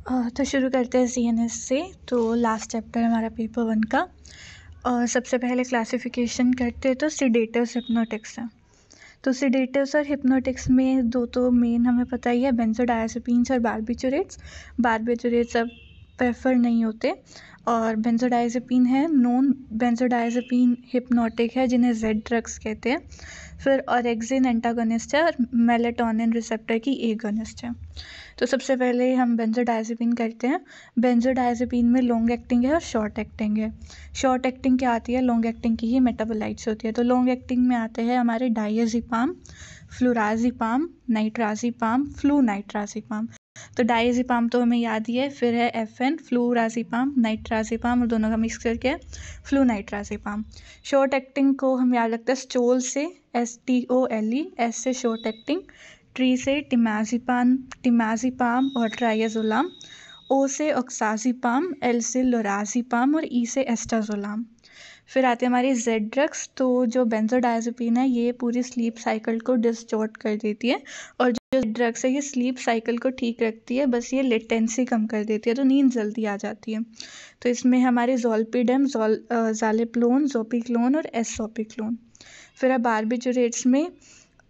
तो शुरू करते हैं CNS से। तो लास्ट चैप्टर हमारा पेपर 1 का। और सबसे पहले क्लासिफिकेशन करते हैं तो सिडेटिव्स हिप्नोटिक्स है। तो सिडेटिव्स और हिप्नोटिक्स में दो तो मेन हमें पता ही है, बेंजोडायज़ेपिन्स और बार्बिटूरेट्स। बार्बिटूरेट्स अब प्रेफर नहीं होते और बेंजोडायज़ेपिन है नॉन बेंजोडायज़ेपिन हिप्नोटिक है जिन्हें जेड ड्रग्स कहते हैं। फिर ऑरेक्सिन एंटागोनिस्ट है और मेलेटोनिन रिसेप्टर की एगोनिस्ट है। तो सबसे पहले हम बेंजोडायज़ेपिन करते हैं। बेंजोडायज़ेपिन में लॉन्ग एक्टिंग है और शॉर्ट एक्टिंग है। शॉर्ट एक्टिंग क्या आती है, लॉन्ग एक्टिंग की ही मेटाबोलाइट्स होती है। तो लॉन्ग एक्टिंग में आते हैं हमारे डायज़ेपिम, फ्लोराज़ेपिम, नाइट्राज़ेपिम, फ्लूनाइट्राज़ेपिम। तो डायज़ेपिम तो हमें याद ही है। फिर है FN, फ्लोराज़ेपिम, नाइट्राज़ेपिम और दोनों का मिक्स करके फ्लूनाइट्राज़ेपिम। शॉर्ट एक्टिंग को हम याद रखते हैं स्टोल से, STOLE, S से शॉर्ट एक्टिंग, ट्री से टिमाज़ेपिम और ट्राइएज़ोलाम, O से ऑक्साज़ेपिम, L से लोराज़ेपिम और E से एस्टाज़ोलाम। फिर आते हैं हमारी जेड ड्रग्स। तो जो बेंजोडायज़ेपिन है ये पूरी स्लीप साइकिल को डिस्टॉर्ट कर देती है और जो ड्रग्स है ये स्लीप साइकिल को ठीक रखती है, बस ये लेटेंसी कम कर देती है, तो नींद जल्दी आ जाती है। तो इसमें हमारे ज़ोलपीडेम, ज़ालेप्लोन, ज़ोपिक्लोन और एसोपिक्लोन। फिर है बार्बिटूरेट्स में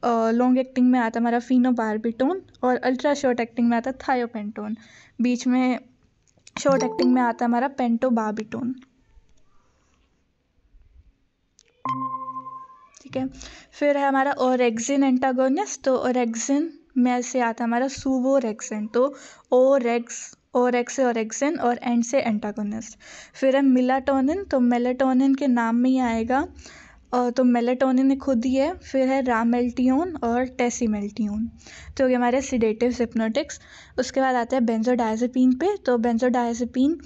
लॉन्ग एक्टिंग में आता हमारा फिनोबार्बिटोन और अल्ट्रा शॉर्ट एक्टिंग में आता थायोपेंटोन। बीच में शॉर्ट एक्टिंग में आता हमारा पेंटोबार्बिटोन। ठीक है। फिर है हमारा ऑरेक्सिन एंटागोनिस्ट। तो ऑरेक्सिन में से आता हमारा सुवोरेक्सिन। तो ओरेक्स से ऑरेक्सिन और एंड से एंटागोनिस्ट। फिर है मेलाटोनिन। तो मेलाटोनिन के नाम में ही आएगा, तो मेलाटोनिन खुद ही है। फिर है रामेल्टियोन और टेसिमेल्टियोन। तो ये हमारे सिडेटिव्स हिप्नोटिक्स। उसके बाद आते हैं बेंजोडायज़ेपिन पे। तो बेंजोडायज़ेपिन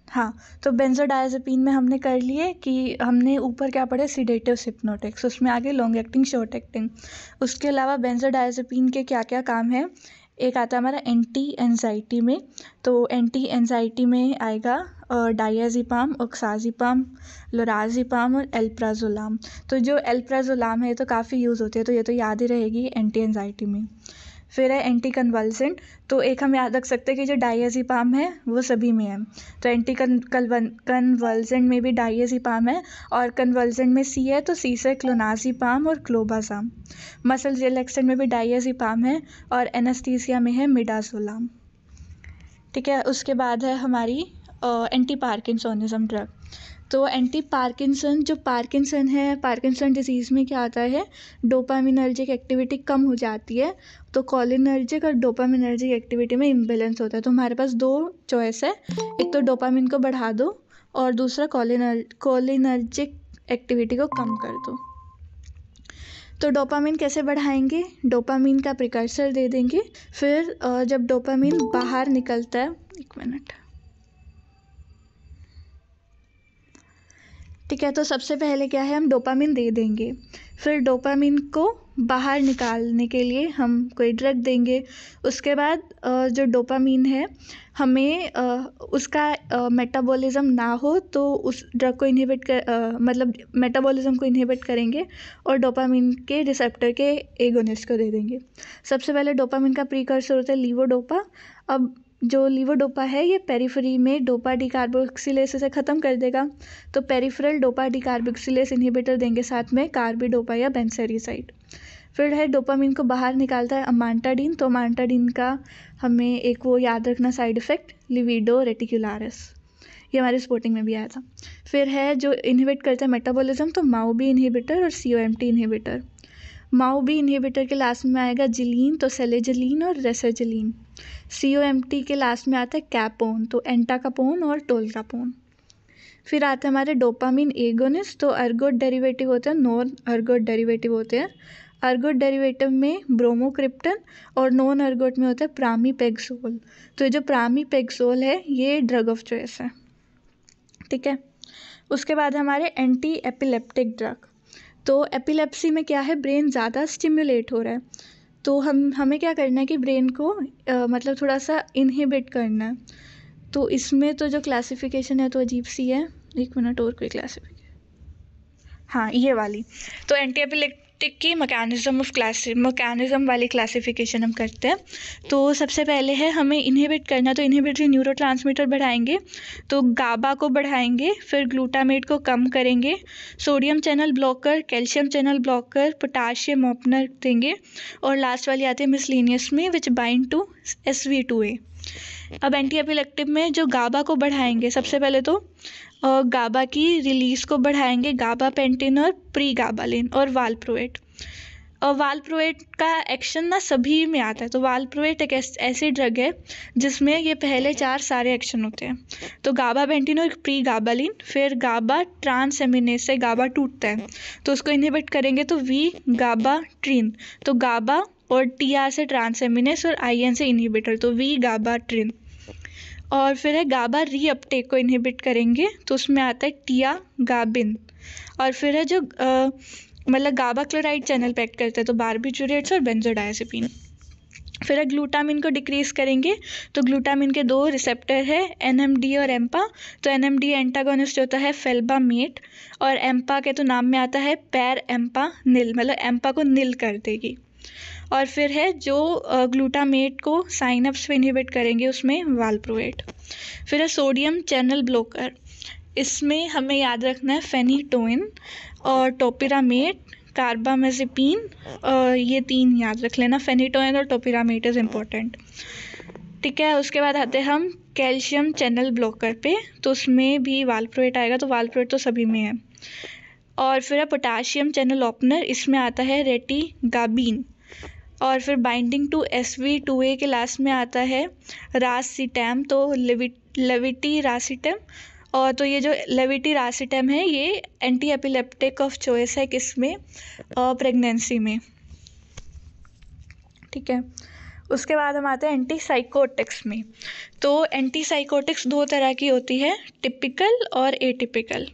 हाँ, तो बेंजोडायज़ेपिन में हमने कर लिए कि हमने ऊपर क्या पढ़े, सिडेटिव्स हिप्नोटिक्स, उसमें आगे लॉन्ग एक्टिंग, शॉर्ट एक्टिंग। उसके अलावा बेंजोडायज़ेपिन के क्या क्या काम है, एक आता है हमारा एंटी एंजाइटी में। तो एंटी एंजाइटी में आएगा डायज़ेपिम, ऑक्साज़ेपिम, लोराज़ेपिम और एल्प्राज़ोलाम। तो जो एल्प्राज़ोलाम है ये तो काफ़ी यूज़ होती है, तो ये तो याद ही रहेगी एंटी एंजाइटी में। फिर है एंटी कन्वल्सेंट। तो एक हम याद रख सकते हैं कि जो डायज़ेपिम है वो सभी में है। तो एंटी कन्वल्सेंट में भी डायज़ेपिम है और कन्वल्सेंट में C है, तो C से क्लोनाज़ेपिम और क्लोबाज़ाम। मसल रिलैक्सेंट में भी डायज़ेपिम है और एनेस्थीसिया में है मिडाज़ोलाम। ठीक है। उसके बाद है हमारी एंटी पार्किंसोनिज्म ड्रग। तो एंटी पार्किंसन, जो पार्किंसन है, पार्किंसन डिजीज़ में क्या आता है, डोपामिनर्जिक एक्टिविटी कम हो जाती है। तो कोलिनर्जिक और डोपामिनर्जिक एक्टिविटी में इम्बैलेंस होता है। तो हमारे पास दो चॉइस है, एक तो डोपामिन को बढ़ा दो और दूसरा कोलिनर्जिक एक्टिविटी को कम कर दो। तो डोपामिन कैसे बढ़ाएंगे, डोपामिन का प्रिकर्सर दे देंगे। फिर जब डोपामिन बाहर निकलता है, एक मिनट, ठीक है। तो सबसे पहले क्या है, हम डोपामिन दे देंगे। फिर डोपामिन को बाहर निकालने के लिए हम कोई ड्रग देंगे। उसके बाद जो डोपामिन है हमें उसका मेटाबॉलिज्म ना हो तो उस ड्रग को इनहिबिट कर मतलब मेटाबॉलिज्म को इनहिबिट करेंगे और डोपामिन के रिसेप्टर के एगोनिस्ट को दे देंगे। सबसे पहले डोपामिन का प्रीकर्सर होता है लीवोडोपा। अब जो लीवोडोपा है ये पेरिफेरी में डोपा डिकार्बोक्सिलेस से ख़त्म कर देगा, तो पेरिफेरल डोपा डिकार्बोक्सिलेस इनहिबिटर देंगे साथ में कार्बिडोपा या बेंसेरिसाइड। फिर है डोपामिन को बाहर निकालता है अमांटाडिन। तो अमांटाडिन का हमें एक वो याद रखना साइड इफ़ेक्ट, लिविडो रेटिकुलारिस, ये हमारे स्पोर्टिंग में भी आया था। फिर है जो इनहिबिट करता है मेटाबॉलिज्म, तो माओबी इनहिबिटर और COMT इनहिबिटर। माओबी इनहिबिटर के लास्ट में आएगा जिलीन, तो सेलेजिलीन और रेसेजिलीन। COMT के लास्ट में आता है कैपोन, तो एंटाकापोन और टोल्कापोन। फिर आते हैं हमारे डोपामिन एगोनिस्ट। तो अर्गोट डेरिवेटिव होते हैं, नॉन अर्गोट डेरिवेटिव होते हैं। अर्गोट डेरिवेटिव में ब्रोमोक्रिप्टन और नॉन अर्गोट में होता है प्रामीपेक्सोल। तो जो प्रामीपेक्सोल है ये ड्रग ऑफ चॉइस है। ठीक है। उसके बाद हमारे एंटी एपिलेप्टिक ड्रग। तो एपिलेप्सी में क्या है, ब्रेन ज़्यादा स्टिमुलेट हो रहा है, तो हमें क्या करना है कि ब्रेन को मतलब थोड़ा सा इनहिबिट करना है। तो इसमें तो जो क्लासिफिकेशन है तो अजीब सी है, एक मिनट और कोई क्लासिफिकेशन, हाँ ये वाली। तो एंटी अपटेक की मैकेनिज्म वाली क्लासिफिकेशन हम करते हैं। तो सबसे पहले है हमें इनहिबिट करना, तो इनहिबिटरी न्यूरोट्रांसमीटर बढ़ाएंगे, तो गाबा को बढ़ाएंगे, फिर ग्लूटामेट को कम करेंगे, sodium channel blocker, calcium channel blocker, potassium opener देंगे, और लास्ट वाली आती है मिसलेनियस में विच बाइंड टू SV2A। अब एंटी एपिलेप्टिक में जो गाबा को बढ़ाएंगे, सबसे पहले तो गाबा की रिलीज को बढ़ाएंगे, गाबा पेंटिन और प्री गाबालिन और वालप्रोएट। और वालप्रोएट का एक्शन ना सभी में आता है, तो वालप्रोएट एक ऐसी ड्रग है जिसमें ये पहले 4 सारे एक्शन होते हैं। तो गाबा पेंटिन और प्री गाबालिन, फिर गाबा ट्रांस एमिनेज से गाबा टूटता है तो उसको इनहिबिट करेंगे, तो वी गाबा ट्रिन, तो गाबा और TR से ट्रांस एमिनेज और IN से इनहिबिटर, तो वी गाबा ट्रिन। और फिर है गाबा रीअपटेक को इनहिबिट करेंगे, तो उसमें आता है टिया गाबिन। और फिर है जो मतलब गाबा क्लोराइड चैनल पे एक्ट करते हैं, तो बारबिटूरेट्स और बेंजोडायजेपिन। फिर है ग्लूटामिन को डिक्रीज करेंगे, तो ग्लूटामिन के 2 रिसेप्टर है, NMD और एम्पा। तो NMD एंटागोनिस्ट होता है फेल्बामेट, और एम्पा के तो नाम में आता है पैर एम्पा निल, मतलब एम्पा को निल कर देगी। और फिर है जो ग्लूटामेट को साइनप्स पे इनहिबिट करेंगे, उसमें वालप्रोएट। फिर है सोडियम चैनल ब्लॉकर, इसमें हमें याद रखना है फेनिटोइन और टोपिरामेट, कार्बामेजेपिन, ये 3 याद रख लेना, फेनिटोइन और टोपिरामेट इज़ इम्पोर्टेंट। ठीक है, उसके बाद आते हैं हम कैल्शियम चैनल ब्लॉकर पे, तो उसमें भी वालप्रोएट आएगा, तो वालप्रोएट तो सभी में है। और फिर है पोटाशियम चैनल ओपनर, इसमें आता है रेटिगाबिन। और फिर बाइंडिंग टू SV2A के लास्ट में आता है रासिटैम, तो लेविटी-रासिटैम। और तो ये जो लेविटी-रासिटैम है ये एंटी एपिलेप्टिक ऑफ चॉइस है किसमें, प्रेगनेंसी में। ठीक है, उसके बाद हम आते हैं एंटीसाइकोटिक्स में। तो एंटीसाइकोटिक्स 2 तरह की होती है, टिपिकल और एटिपिकल।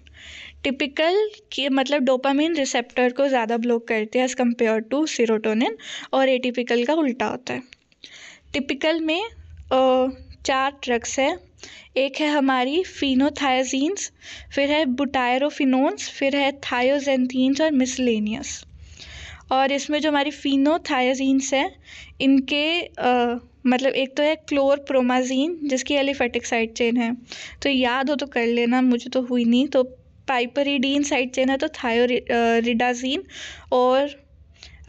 टिपिकल की मतलब डोपामिन रिसेप्टर को ज़्यादा ब्लॉक करते हैं एज़ कम्पेयर टू सीरोटोनिन, और एटिपिकल का उल्टा होता है। टिपिकल में 4 ड्रग्स है, एक है हमारी फिनोथायाजीन्स, फिर है बुटायरोफिनोन्स, फिर है थायोजेंथीन्स और मिसलेनियस। और इसमें जो हमारी फिनोथायाजीन्स है इनके मतलब एक तो है क्लोरप्रोमाजीन जिसकी एलिफेटिक साइड चेन है, तो याद हो तो कर लेना, मुझे तो हुई नहीं। तो पाइपरिडीन साइड चेन है तो थायोरिडाजीन, और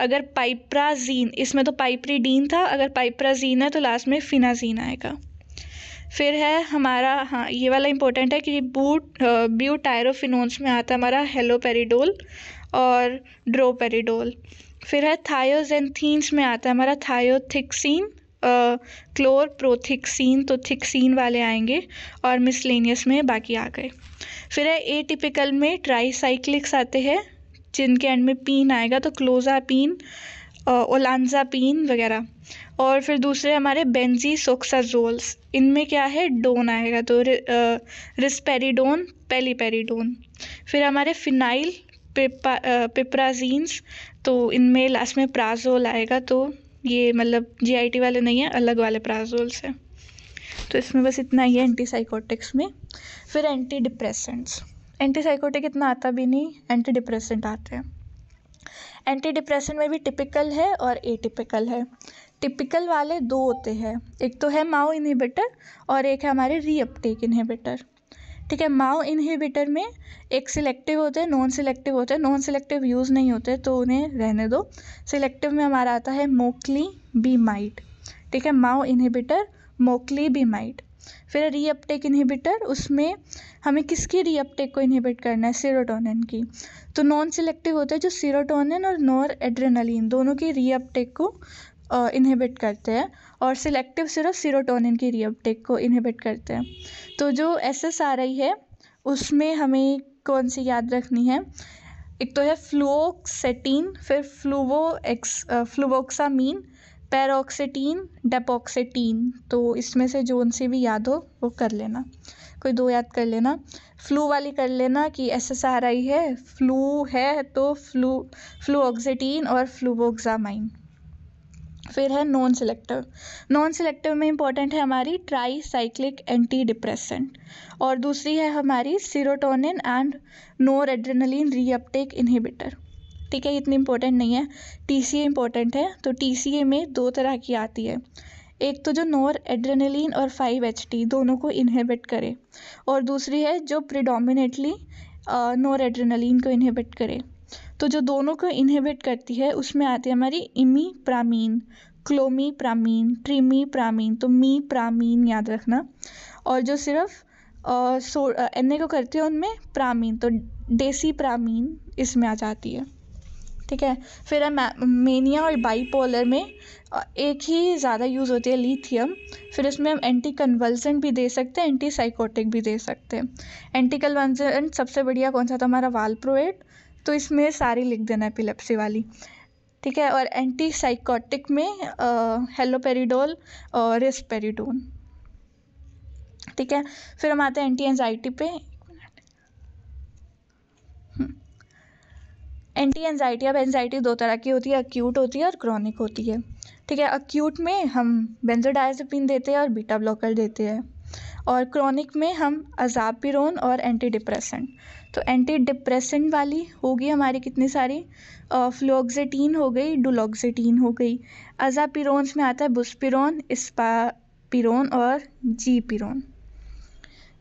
अगर पाइप्राजीन, इसमें तो पाइपरिडीन था, अगर पाइप्राजीन है तो लास्ट में फिनाजीन आएगा। फिर है हमारा, हाँ ये वाला इंपॉर्टेंट है कि ब्यूटायरोफिनोन्स में आता है हमारा हेलोपेरिडोल और ड्रोपेरिडोल। फिर है थायोजेंथीन्स में आता है हमारा थायोथिक्सीन, क्लोरप्रोथिक्सीन, तो थिक्सीन वाले आएंगे, और मिसलेनियस में बाकी आ गए। फिर है एटिपिकल में ट्राईसाइक्लिक्स आते हैं जिनके एंड में पीन आएगा, तो क्लोजापीन, ओलांजापीन वगैरह। और फिर दूसरे हमारे बेंजीसोक्साजोल्स, इनमें क्या है डोन आएगा, तो रिस्पेरिडोन, पेलिपेरिडोन। फिर हमारे फिनाइल पिप्राजीन्स, तो इनमें लास्ट में प्राजोल आएगा, तो ये मतलब GIT वाले नहीं है, अलग वाले प्राजोल्स हैं। तो इसमें बस इतना ही है एंटीसाइकोटिक्स में। फिर एंटी डिप्रेसेंट्स, एंटीसाइकोटिक इतना आता भी नहीं, एंटी डिप्रेसेंट आते हैं। एंटी डिप्रेसेंट में भी टिपिकल है और एटिपिकल है। टिपिकल वाले 2 होते हैं, एक तो है माओ इनहिबिटर और एक है हमारे रीअपटेक इनहिबिटर। ठीक है, माओ इनहिबिटर में एक सिलेक्टिव होते हैं, नॉन सिलेक्टिव होते हैं। नॉन सिलेक्टिव यूज़ नहीं होते तो उन्हें रहने दो। सिलेक्टिव में हमारा आता है मोक्लीबिमाइड। ठीक है, माओ इनहिबिटर मोक्लीबिमाइड। फिर रीअपटेक इनहिबिटर, उसमें हमें किसकी रीअपटेक को इनहिबिट करना है, सीरोटोनिन की। तो नॉन सिलेक्टिव होते हैं जो सीरोटोनिन और नॉर एड्रेनलिन दोनों की रीअपटेक को इनहिबिट करते हैं, और सिलेक्टिव सिर्फ सीरोटोनिन की रीअपटेक को इनहिबिट करते हैं। तो जो SSRI है उसमें हमें कौन सी याद रखनी है, एक तो है फ्लुओक्सेटीन, फिर फ्लुवोक्सामीन, पैरोक्सेटीन, डेपोक्सेटीन। तो इसमें से जोन सी भी याद हो वो कर लेना, कोई 2 याद कर लेना। फ्लू वाली कर लेना कि SSRI है, फ्लू है तो फ्लुओक्सेटीन और फ्लुवोक्सामाइन। फिर है नॉन सिलेक्टिव, नॉन सिलेक्टिव में इंपॉर्टेंट है हमारी ट्राईसाइक्लिक एंटी डिप्रेसेंट, और दूसरी है हमारी serotonin and NOR adrenaline reuptake inhibitor. ठीक है, इतनी इंपॉर्टेंट नहीं है। TCA इंपॉर्टेंट है। तो TCA में 2 तरह की आती है, एक तो जो नॉर एड्रेनलिन और 5-HT दोनों को इनहिबिट करे, और दूसरी है जो प्रिडोमिनेटली नॉर एड्रेनलिन को इनहिबिट करे। तो जो दोनों को इनहिबिट करती है उसमें आती है हमारी इमीप्रामीन, क्लोमीप्रामीन, ट्रिमीप्रामीन। तो मीप्रामीन याद रखना। और जो सिर्फ NA को करती है उनमें प्रामीन, तो डेसीप्रामीन इसमें आ जाती है। ठीक है, फिर मेनिया और बाईपोलर में एक ही ज़्यादा यूज़ होती है लिथियम। फिर इसमें हम एंटी कन्वल्सेंट भी दे सकते हैं, एंटी साइकोटिक भी दे सकते हैं। एंटी कन्वल्सेंट सबसे बढ़िया कौन सा था हमारा, वालप्रोएट। तो इसमें सारी लिख देना एपिलेप्सी वाली। ठीक है, और एंटी साइकोटिक में हेलोपेरिडोल और रिस्पेरिडोन। ठीक है, फिर हम आते हैं एंटी एंजाइटी पे। एंटी एंजाइटी, अब एंजाइटी 2 तरह की होती है, अक्यूट होती है और क्रॉनिक होती है। ठीक है, अक्यूट में हम बेंजोडायज़ेपिन देते हैं और बीटा ब्लॉकर देते हैं, और क्रॉनिक में हम अज़ापिरोन और एंटी डिप्रेसेंट। तो एंटी डिप्रेसेंट वाली होगी हमारी कितनी सारी, फ्लोक्सेटिन हो गई, डुलोक्सेटिन हो गई। अज़ापिरोन्स में आता है बुस्पिरोन, इस्पापिरोन और जीपिरोन।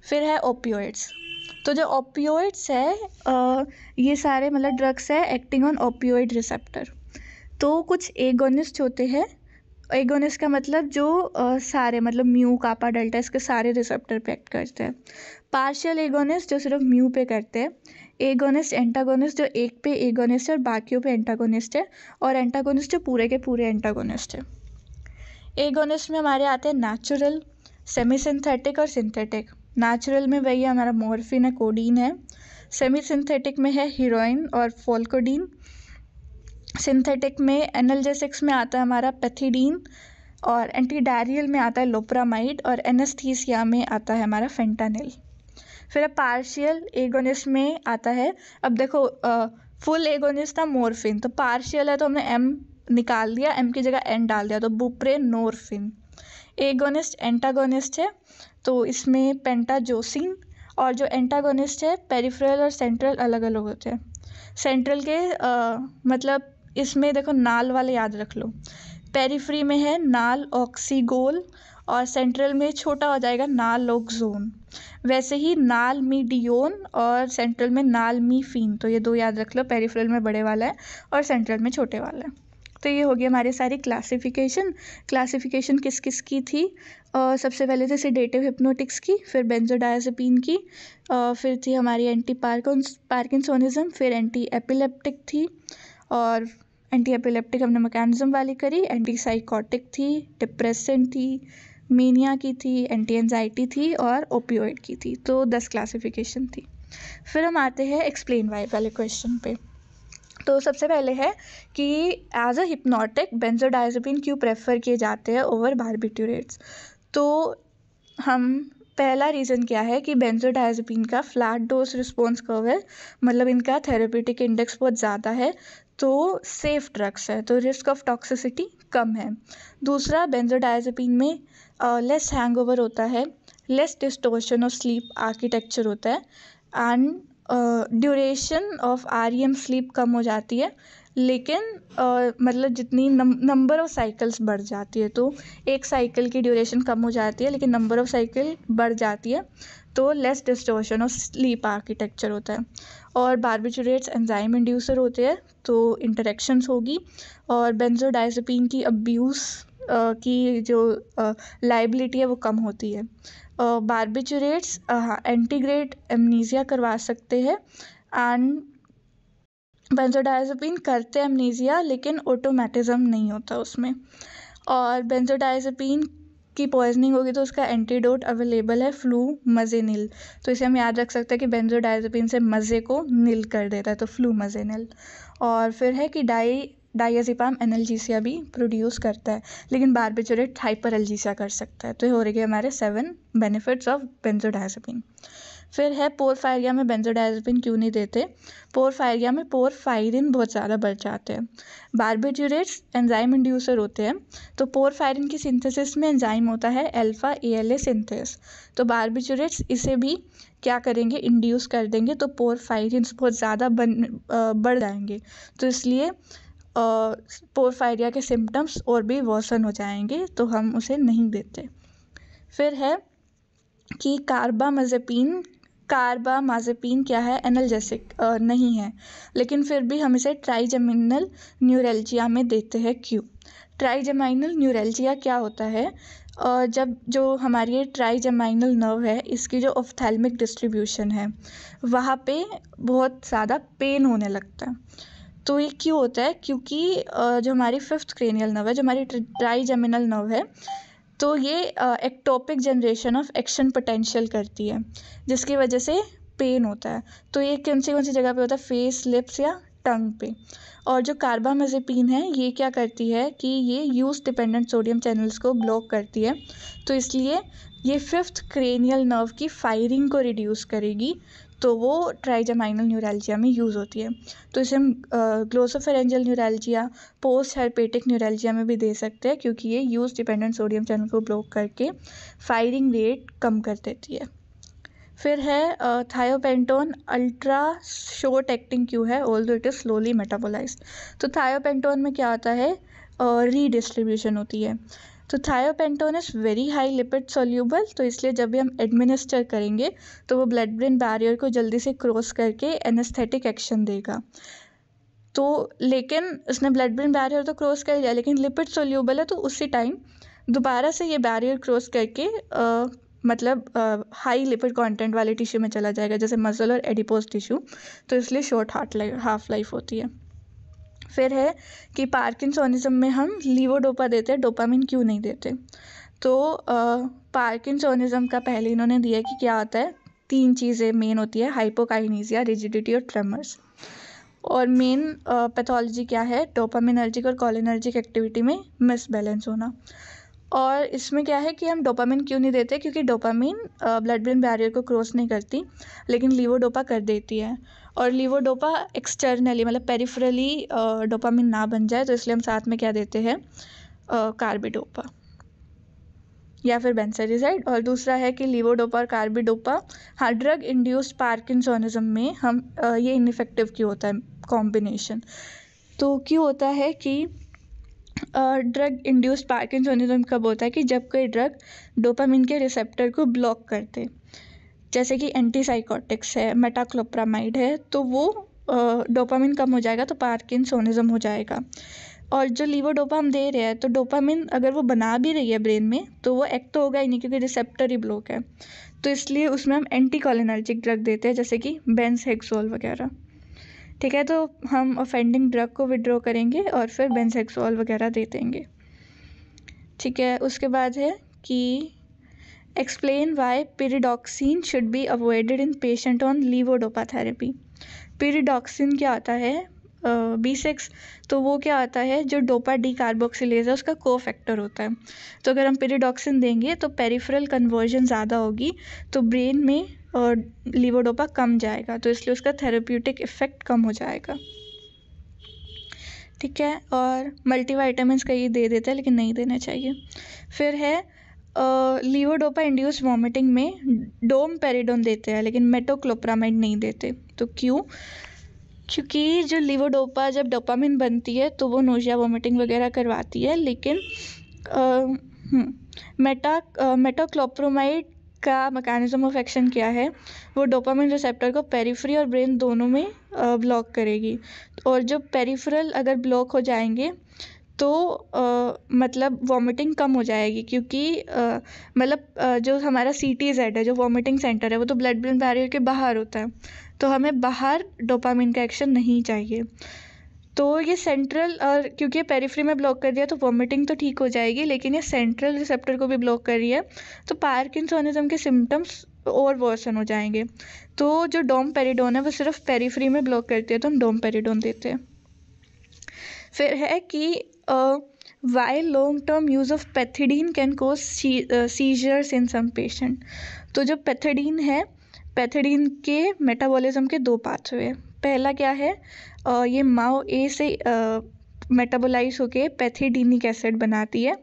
फिर है ओपियोइड्स। तो जो ओपियोइड्स है ये सारे मतलब ड्रग्स है एक्टिंग ऑन ओपियोइड रिसेप्टर। तो कुछ एगोनिस्ट होते हैं, एगोनिस्ट का मतलब जो सारे मतलब म्यू, कापा, डेल्टा इसके सारे रिसेप्टर पे एक्ट करते हैं। पार्शियल एगोनिस्ट जो सिर्फ म्यू पे करते हैं। एगोनिस्ट, एंटागोनिस्ट जो एक पे एगोनिस्ट है और बाकियों पे एंटागोनिस्ट है, और एंटागोनिस्ट जो पूरे के पूरे एंटागोनिस्ट है। एगोनिस्ट में हमारे आते हैं नेचुरल, सेमी सिंथेटिक और सिंथेटिक। नेचुरल में वही हमारा मॉर्फिन है, कोडीन है। सेमी सिंथेटिक में है हीरोइन और फोल्कोडीन। सिंथेटिक में एनाल्जेसिक्स में आता है हमारा पैथिडीन, और एंटी डायरियल में आता है लोप्रामाइड, और एनेस्थीसिया में आता है हमारा फेंटानिल। फिर पार्शियल एगोनिस्ट में आता है, अब देखो फुल एगोनिस्ट था मॉर्फिन, तो पार्शियल है तो हमने M निकाल दिया, M की जगह N डाल दिया, तो बुप्रेनोर्फिन। एगोनिस्ट एंटागोनिस्ट है, तो इसमें पेंटाजोसिन, और जो एंटागोनिस्ट है पेरिफेरल और सेंट्रल अलग अलग होते हैं। सेंट्रल के मतलब इसमें देखो नाल वाले याद रख लो, पेरिफ्री में है नाल ऑक्सीगोल, और सेंट्रल में छोटा हो जाएगा नालोक्सोन। वैसे ही नाल मीडियोन और सेंट्रल में नाल मीफीन, तो ये 2 याद रख लो, पेरिफेरल में बड़े वाला है और सेंट्रल में छोटे वाला है। तो ये हो गई हमारी सारी क्लासिफिकेशन। क्लासिफिकेशन किस किस की थी, सबसे पहले थी सेडेटिव हिप्नोटिक्स की, फिर बेंजोडायज़ेपिन की, फिर थी हमारी एंटी पार्किंसोनिज्म, फिर एंटी एपिलेप्टिक थी, और एंटी एपिलेप्टिक हमने मैकेनिज्म वाली करी। एंटी साइकोटिक थी, डिप्रेसेंट थी, मीनिया की थी, एंटी एंजाइटी थी और ओपियोइड की थी। तो 10 क्लासिफिकेशन थी। फिर हम आते हैं एक्सप्लेन वाई वाले क्वेश्चन पे। तो सबसे पहले है कि एज अ हिप्नोटिक बेंजोडायज़ेपिन क्यों प्रेफर किए जाते हैं ओवर बारबिट्यूरेट्स। तो हम पहला रीज़न क्या है कि बेंजोडायज़ेपिन का फ्लैट डोज रिस्पॉन्स कर्व है, मतलब इनका थेरेप्यूटिक इंडेक्स बहुत ज़्यादा है, तो सेफ ड्रग्स है, तो रिस्क ऑफ टॉक्सिसिटी कम है। दूसरा, बेंजोडायज़ेपिन में लेस हैंगओवर होता है, less distortion of sleep architecture होता है, and duration of REM sleep कम हो जाती है, लेकिन मतलब जितनी नंबर ऑफ साइकिल्स बढ़ जाती है, तो एक साइकिल की ड्यूरेशन कम हो जाती है लेकिन नंबर ऑफ साइकिल बढ़ जाती है, तो less distortion of sleep architecture होता है। और बारबिचुरेट्स एंजाइम इंड्यूसर होते हैं, तो इंटरेक्शंस होगी, और बेंजोडायज़ेपिन की अब्यूज़ की जो लाइबिलिटी है वो कम होती है। बारबिचुरेट्स एंटीग्रेड एमनीजिया करवा सकते हैं, एंड बेंजोडायज़ेपिन करते एमनीजिया लेकिन ऑटोमेटिज्म नहीं होता उसमें। और बेंजोडायज़ेपिन की पॉइजनिंग होगी तो उसका एंटीडोट अवेलेबल है, फ्लूमजेनिल। तो इसे हम याद रख सकते हैं कि बेंजोडायज़ेपिन से मज़े को नील कर देता है, तो फ्लूमजेनिल। और फिर है कि डायज़ेपाम एनाल्जेसिया भी प्रोड्यूस करता है, लेकिन बारबिचुरेट हाइपर एल्जेसिया कर सकता है। तो ये हो रही है हमारे 7 बेनिफिट्स ऑफ बेंजोडायज़ेपिन। फिर है पोरफायरिया में बेंजोडायज़ेपिन क्यों नहीं देते? पोरफायरिया में पोरफायरिन बहुत ज़्यादा बढ़ जाते हैं। बारबिट्यूरेट्स एंजाइम इंड्यूसर होते हैं, तो पोरफायरिन की सिंथेसिस में एंजाइम होता है अल्फा ALA सिंथेस, तो बारबिट्यूरेट्स इसे भी क्या करेंगे, इंड्यूस कर देंगे, तो पोरफायरिन्स बहुत ज़्यादा बढ़ जाएंगे, तो इसलिए पोरफायरिया के सिम्टम्स और भी वर्सन हो जाएंगे, तो हम उसे नहीं देते। फिर है कि कार्बामाज़ेपिन क्या है, एनाल्जेसिक नहीं है, लेकिन फिर भी हम इसे ट्राइजेमिनल न्यूरैल्जिया में देते हैं। क्यों? ट्राइजेमाइनल न्यूरैल्जिया क्या होता है, जब जो हमारी ये ट्राइजेमाइनल नर्व है, इसकी जो ऑप्थेल्मिक डिस्ट्रीब्यूशन है वहाँ पे बहुत ज़्यादा पेन होने लगता है। तो ये क्यों होता है? क्योंकि जो हमारी 5th क्रेनियल नर्व है, जो हमारी ट्राइजेमिनल नर्व है, तो ये ectopic generation of action potential करती है, जिसकी वजह से पेन होता है। तो ये कौन सी जगह पे होता है? फेस, लिप्स या टंग पे। और जो कार्बामाज़ेपिन है, ये क्या करती है कि ये यूज डिपेंडेंट सोडियम चैनल्स को ब्लॉक करती है, तो इसलिए ये 5th क्रेनियल नर्व की फायरिंग को रिड्यूस करेगी, तो वो ट्राइजेमाइनल न्यूरैल्जिया में यूज़ होती है। तो इसे हम ग्लोसोफेरेंजियल न्यूरैल्जिया, पोस्ट हेर्पेटिक न्यूरैल्जिया में भी दे सकते हैं, क्योंकि ये यूज डिपेंडेंट सोडियम चैनल को ब्लॉक करके फायरिंग रेट कम कर देती है। फिर है थायोपेंटोन अल्ट्रा शॉर्ट एक्टिंग क्यों है, although it is slowly metabolised. तो थायोपेंटोन में क्या होता है, रीडिस्ट्रीब्यूशन होती है। तो thiopentone is very high lipid soluble, तो इसलिए जब भी हम एडमिनिस्टर करेंगे तो वो ब्लड ब्रेन बैरियर को जल्दी से क्रॉस करके एनेस्थेटिक एक्शन देगा। तो लेकिन उसने ब्लड ब्रेन बैरियर तो क्रॉस कर लिया, लेकिन लिपिड सोल्यूबल है, तो उसी टाइम दोबारा से ये बैरियर क्रॉस करके हाई लिपिड कंटेंट वाले टिश्यू में चला जाएगा, जैसे मसल और एडिपोज टिश्यू, तो इसलिए शॉर्ट हाफ लाइफ होती है। फिर है कि पार्किंसोनिज्म में हम लीवोडोपा देते हैं, डोपामिन क्यों नहीं देते? तो पार्किंसोनिज्म का पहले इन्होंने दिया कि क्या होता है, 3 चीज़ें मेन होती है, हाइपोकाइनेसिया, रिजिडिटी और ट्रेमर्स। और मेन पैथोलॉजी क्या है, डोपामिनर्जिक और कोलिनर्जिक एक्टिविटी में मिसबैलेंस होना। और इसमें क्या है कि हम डोपामिन क्यों नहीं देते, क्योंकि डोपामिन ब्लड ब्रेन बैरियर को क्रॉस नहीं करती, लेकिन लीवोडोपा कर देती है। और लीवोडोपा एक्सटर्नली पेरिफेरली डोपामिन ना बन जाए, तो इसलिए हम साथ में क्या देते हैं, कार्बिडोपा या फिर बेंसेरिजाइड। और दूसरा है कि लीवोडोपा और कार्बिडोपा, हाँ, ड्रग इंड्यूस्ड पार्किंसोनिज्म में हम ये इनइफेक्टिव क्यों होता है कॉम्बिनेशन? तो क्यों होता है कि ड्रग इंड्यूस्ड पार्किंसोनिज्म कब होता है कि जब कोई ड्रग डोपामिन के रिसेप्टर को ब्लॉक करते, जैसे कि एंटीसाइकोटिक्स है, मेटाक्लोप्रामाइड है, तो वो डोपामिन कम हो जाएगा, तो पार्किंसोनिज्म हो जाएगा। और जो लीवोडोपा हम दे रहे हैं, तो डोपामिन अगर वो बना भी रही है ब्रेन में, तो वो एक्ट तो होगा ही नहीं, क्योंकि रिसेप्टर ही ब्लॉक है, तो इसलिए उसमें हम एंटीकोलिनर्जिक ड्रग देते हैं, जैसे कि बेंजहेक्सोल वगैरह। ठीक है, तो हम ऑफेंडिंग ड्रग को विड्रॉ करेंगे और फिर बेंजहेक्सोल वगैरह दे देंगे। ठीक है, उसके बाद है कि explain why pyridoxine should be avoided in patient on levodopa therapy. Pyridoxine क्या होता है, B6, तो वो क्या होता है, जो डोपा डी कार्बोक्सिलेज है उसका कोफैक्टर होता है। तो अगर हम पिरिडॉक्सिन देंगे तो पेरिफेरल कन्वर्जन ज़्यादा होगी, तो ब्रेन में लीवोडोपा कम जाएगा, तो इसलिए उसका थेरेप्यूटिक इफेक्ट कम हो जाएगा। ठीक है, और मल्टीवाइटामिन्स का ये दे देते हैं, लेकिन नहीं देना चाहिए। फिर है लीवोडोपा इंड्यूस वॉमिटिंग में डोमपेरिडोन देते हैं, लेकिन मेटोक्लोप्रामाइड नहीं देते। तो क्यों? क्योंकि जो लीवोडोपा जब डोपामिन बनती है तो वो नोशिया वॉमिटिंग वगैरह करवाती है, लेकिन मेटोक्लोप्रामाइड का मैकेनिज्म ऑफ एक्शन क्या है, वो डोपामिन रिसेप्टर को पेरिफेरी और ब्रेन दोनों में ब्लॉक करेगी। और जो पेरिफेरल अगर ब्लॉक हो जाएंगे तो वॉमिटिंग कम हो जाएगी, क्योंकि जो हमारा CTZ है, जो वॉमिटिंग सेंटर है, वो तो ब्लड ब्रेन बैरियर के बाहर होता है, तो हमें बाहर डोपामिन का एक्शन नहीं चाहिए। तो ये सेंट्रल, और क्योंकि पेरिफेरी में ब्लॉक कर दिया तो वॉमिटिंग तो ठीक हो जाएगी, लेकिन ये सेंट्रल रिसेप्टर को भी ब्लॉक कर रही है, तो पार्किंसोनिज्म के सिम्टम्स और वर्सन हो जाएंगे। तो जो डोमपेरिडोन है वो सिर्फ पेरिफेरी में ब्लॉक करती है, तो हम डोमपेरिडोन देते हैं। फिर है कि why long term use of pethidine can cause seizures in some patient. तो जो पैथिडीन है, पैथिडीन के मेटाबॉलिज्म के 2 पाथवे। पहला क्या है, ये माओ ए से मेटाबोलाइज होके पैथिडीनिक एसिड बनाती है,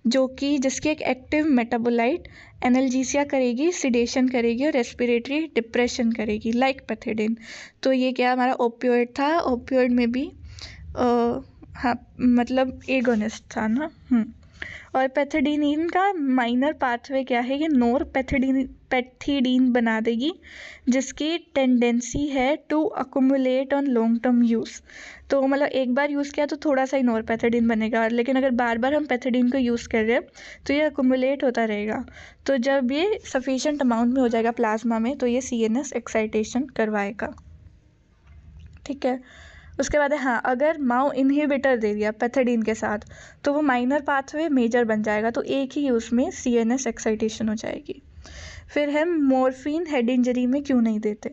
जो कि जिसकी एक एक्टिव मेटाबोलाइट एनाल्जेसिया करेगी, सिडेशन करेगी और रेस्पिरेटरी डिप्रेशन करेगी, लाइक पैथिडीन। तो ये क्या हमारा ओपियोइड था, ओपियोइड में भी हाँ मतलब एगोनिस्ट था ना। और पैथिडीन का माइनर पाथवे क्या है, ये नोर पैथिडीन बना देगी, जिसकी टेंडेंसी है to accumulate on long term use. तो मतलब एक बार यूज़ किया तो थोड़ा सा ही नोर पैथिडीन बनेगा, लेकिन अगर बार बार हम पैथिडीन को यूज़ कर रहे हैं तो ये अकुमुलेट होता रहेगा। तो जब ये सफिशेंट अमाउंट में हो जाएगा प्लाज्मा में तो ये CNS एक्साइटेशन करवाएगा। ठीक है, उसके बाद है हाँ, अगर माओ इनहिबिटर दे दिया पैथिडीन के साथ तो वो माइनर पाथवे मेजर बन जाएगा, तो एक ही यूज़ में CNS एक्साइटेशन हो जाएगी। फिर है मॉर्फिन हेड इंजरी में क्यों नहीं देते।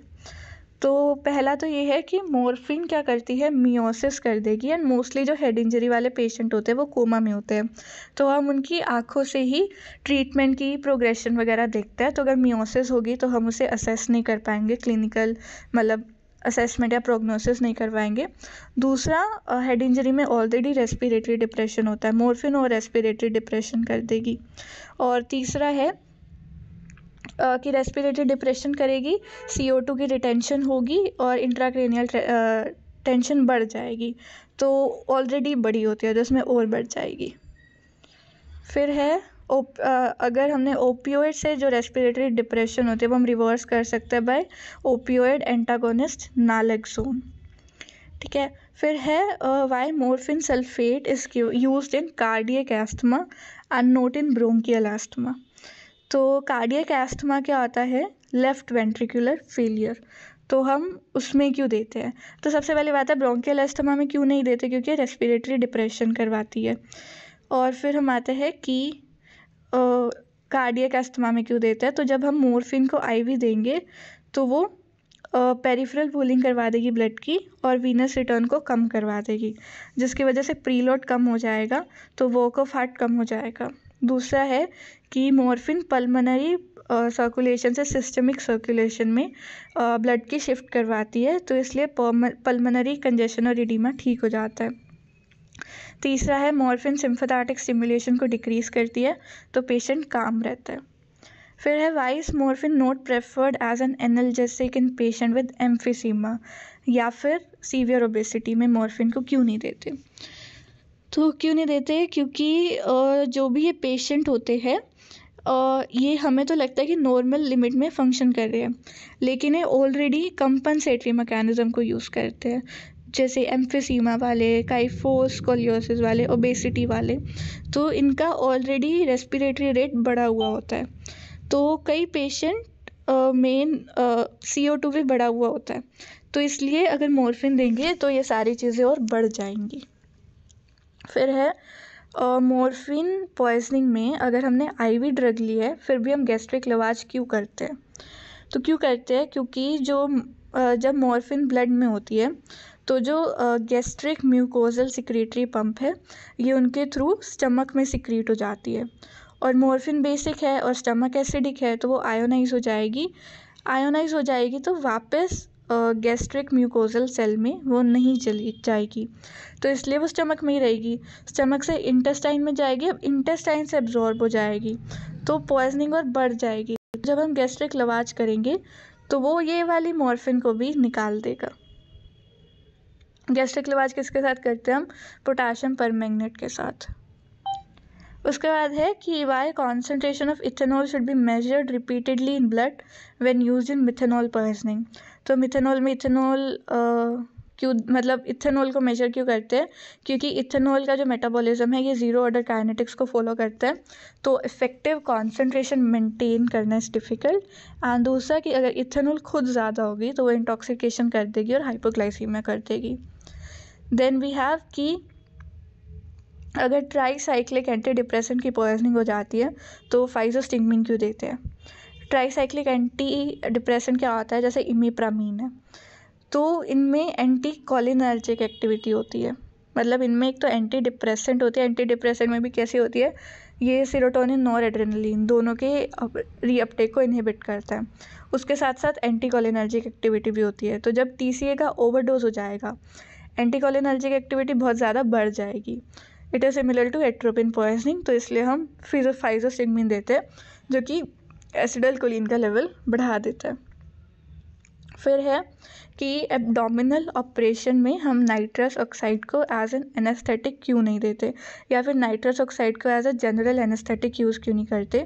तो पहला तो ये है कि मॉर्फिन क्या करती है, मियोसिस कर देगी, एंड मोस्टली जो हेड इंजरी वाले पेशेंट होते हैं वो कोमा में होते हैं, तो हम उनकी आँखों से ही ट्रीटमेंट की प्रोग्रेशन वगैरह देखते हैं। तो अगर मियोसिस होगी तो हम उसे असेस नहीं कर पाएंगे, क्लिनिकल मतलब असेसमेंट या प्रोग्नोसिस नहीं करवाएंगे। दूसरा, हेड इंजरी में ऑलरेडी रेस्पिरेटरी डिप्रेशन होता है, मॉर्फिन और रेस्पिरेटरी डिप्रेशन कर देगी। और तीसरा है कि रेस्पिरेटरी डिप्रेशन करेगी, CO2 की रिटेंशन होगी और इंट्राक्रेनियल टेंशन बढ़ जाएगी, तो ऑलरेडी बड़ी होती है तो उसमें और बढ़ जाएगी। फिर है अगर हमने ओपियोइड से जो रेस्पिरेटरी डिप्रेशन होती है वो हम रिवर्स कर सकते हैं बाय ओपियोइड एंटागोनिस्ट नालेक्सोन। ठीक है, फिर है why morphine sulphate is used in cardiac asthma and not in bronchial asthma. तो कार्डियक एस्थमा क्या होता है, लेफ्ट वेंट्रिकुलर फेलियर, तो हम उसमें क्यों देते हैं। तो सबसे पहली बात है ब्रोंकियल एस्थमा में क्यों नहीं देते, क्योंकि रेस्पिरेटरी डिप्रेशन करवाती है। और फिर हम आते हैं कि कार्डियक एस्थमा में क्यों देते हैं। तो जब हम मॉर्फिन को IV देंगे तो वो पेरिफेरल पूलिंग करवा देगी ब्लड की और वीनस रिटर्न को कम करवा देगी, जिसकी वजह से प्रीलोड कम हो जाएगा, तो वर्क ऑफ हार्ट कम हो जाएगा। दूसरा है कि मॉर्फिन पल्मोनरी सर्कुलेशन से सिस्टमिक सर्कुलेशन में ब्लड की शिफ्ट करवाती है, तो इसलिए पल्मोनरी कंजेशन और एडिमा ठीक हो जाता है। तीसरा है मॉर्फिन सिम्पैथेटिक स्टिमुलेशन को डिक्रीज करती है, तो पेशेंट काम रहता है। फिर है why is morphine not preferred as an analgesic in patient with emphysema, या फिर सीवियर ओबेसिटी में मॉर्फिन को क्यों नहीं देते। तो क्यों नहीं देते, क्योंकि जो भी ये पेशेंट होते हैं ये हमें तो लगता है कि नॉर्मल लिमिट में फंक्शन कर रहे हैं, लेकिन ये ऑलरेडी कंपनसेटरी मैकेनिज्म को यूज़ करते हैं, जैसे एम्फीसीमा वाले, काइफोस्कोलियोसिस वाले, ओबेसिटी वाले, तो इनका ऑलरेडी रेस्पिरेटरी रेट बढ़ा हुआ होता है। तो कई पेशेंट मेन CO2 भी बढ़ा हुआ होता है, तो इसलिए अगर मॉर्फिन देंगे तो ये सारी चीज़ें और बढ़ जाएंगी। फिर है मॉर्फिन पॉइजनिंग में अगर हमने IV ड्रग ली है फिर भी हम गैस्ट्रिक लवाज क्यों करते हैं। तो क्यों करते हैं, क्योंकि जब मॉर्फिन ब्लड में होती है तो जो गैस्ट्रिक म्यूकोजल सिक्रेटरी पंप है ये उनके थ्रू स्टमक में सिक्रीट हो जाती है, और मॉर्फिन बेसिक है और स्टमक एसिडिक है तो वो आयोनाइज हो जाएगी तो वापस गैस्ट्रिक म्यूकोजल सेल में वो नहीं चली जाएगी, तो इसलिए वो स्टमक में ही रहेगी, स्टमक से इंटेस्टाइन में जाएगी, अब इंटेस्टाइन से एब्जॉर्ब हो जाएगी तो पॉइजनिंग और बढ़ जाएगी। जब हम गैस्ट्रिक लवाज करेंगे तो वो ये वाली मॉर्फिन को भी निकाल देगा। गैस्ट्रिक लवाज किसके साथ करते हैं हम, पोटाशियम परमैंगनेट के साथ। उसके बाद है कि why concentration of ethanol should be measured repeatedly in blood when used in methanol poisoning. तो मिथेनॉल में इथेनॉल क्यों, मतलब इथेनॉल को मेजर क्यों करते हैं, क्योंकि इथेनॉल का जो मेटाबॉलिज्म है ये ज़ीरो ऑर्डर काइनेटिक्स को फॉलो करता है, तो इफेक्टिव कॉन्सेंट्रेशन मेंटेन करना इज़ डिफ़िकल्ट। एंड दूसरा कि अगर इथेनॉल खुद ज़्यादा होगी तो वो इंटॉक्सिकेशन कर देगी और हाइपोग्लाइसीमिया कर देगी। देन वी हैव कि अगर ट्राईसाइक्लिक एंटी डिप्रेसेंट की पॉइजनिंग हो जाती है तो फाइजोस्टिगमिन क्यों देते हैं। ट्राईसाइक्लिक एंटी डिप्रेसेंट क्या होता है, जैसे इमिप्रामीन है, तो इनमें एंटी कोलिनर्जिक एक्टिविटी होती है, मतलब इनमें एक तो एंटी डिप्रेसेंट होती है, एंटी डिप्रेसेंट में भी कैसी होती है, ये सेरोटोनिन नॉरएड्रेनालिन दोनों के रीअपटेक को इनहिबिट करता है। उसके साथ साथ एंटीकोलिनर्जिक एक्टिविटी भी होती है। तो जब TCA का ओवरडोज हो जाएगा, एंटीकोलिनर्जिक एक्टिविटी बहुत ज़्यादा बढ़ जाएगी। It is similar to atropine poisoning, तो इसलिए हम फाइजोस्टिगमिन देते हैं जो कि एसिडलकोलिन का लेवल बढ़ा देता है। फिर है कि एब्डोमिनल ऑपरेशन में हम नाइट्रस ऑक्साइड को एज एन एनेस्थेटिक क्यों नहीं देते, या फिर नाइट्रस ऑक्साइड को as a general anaesthetic use क्यों नहीं करते।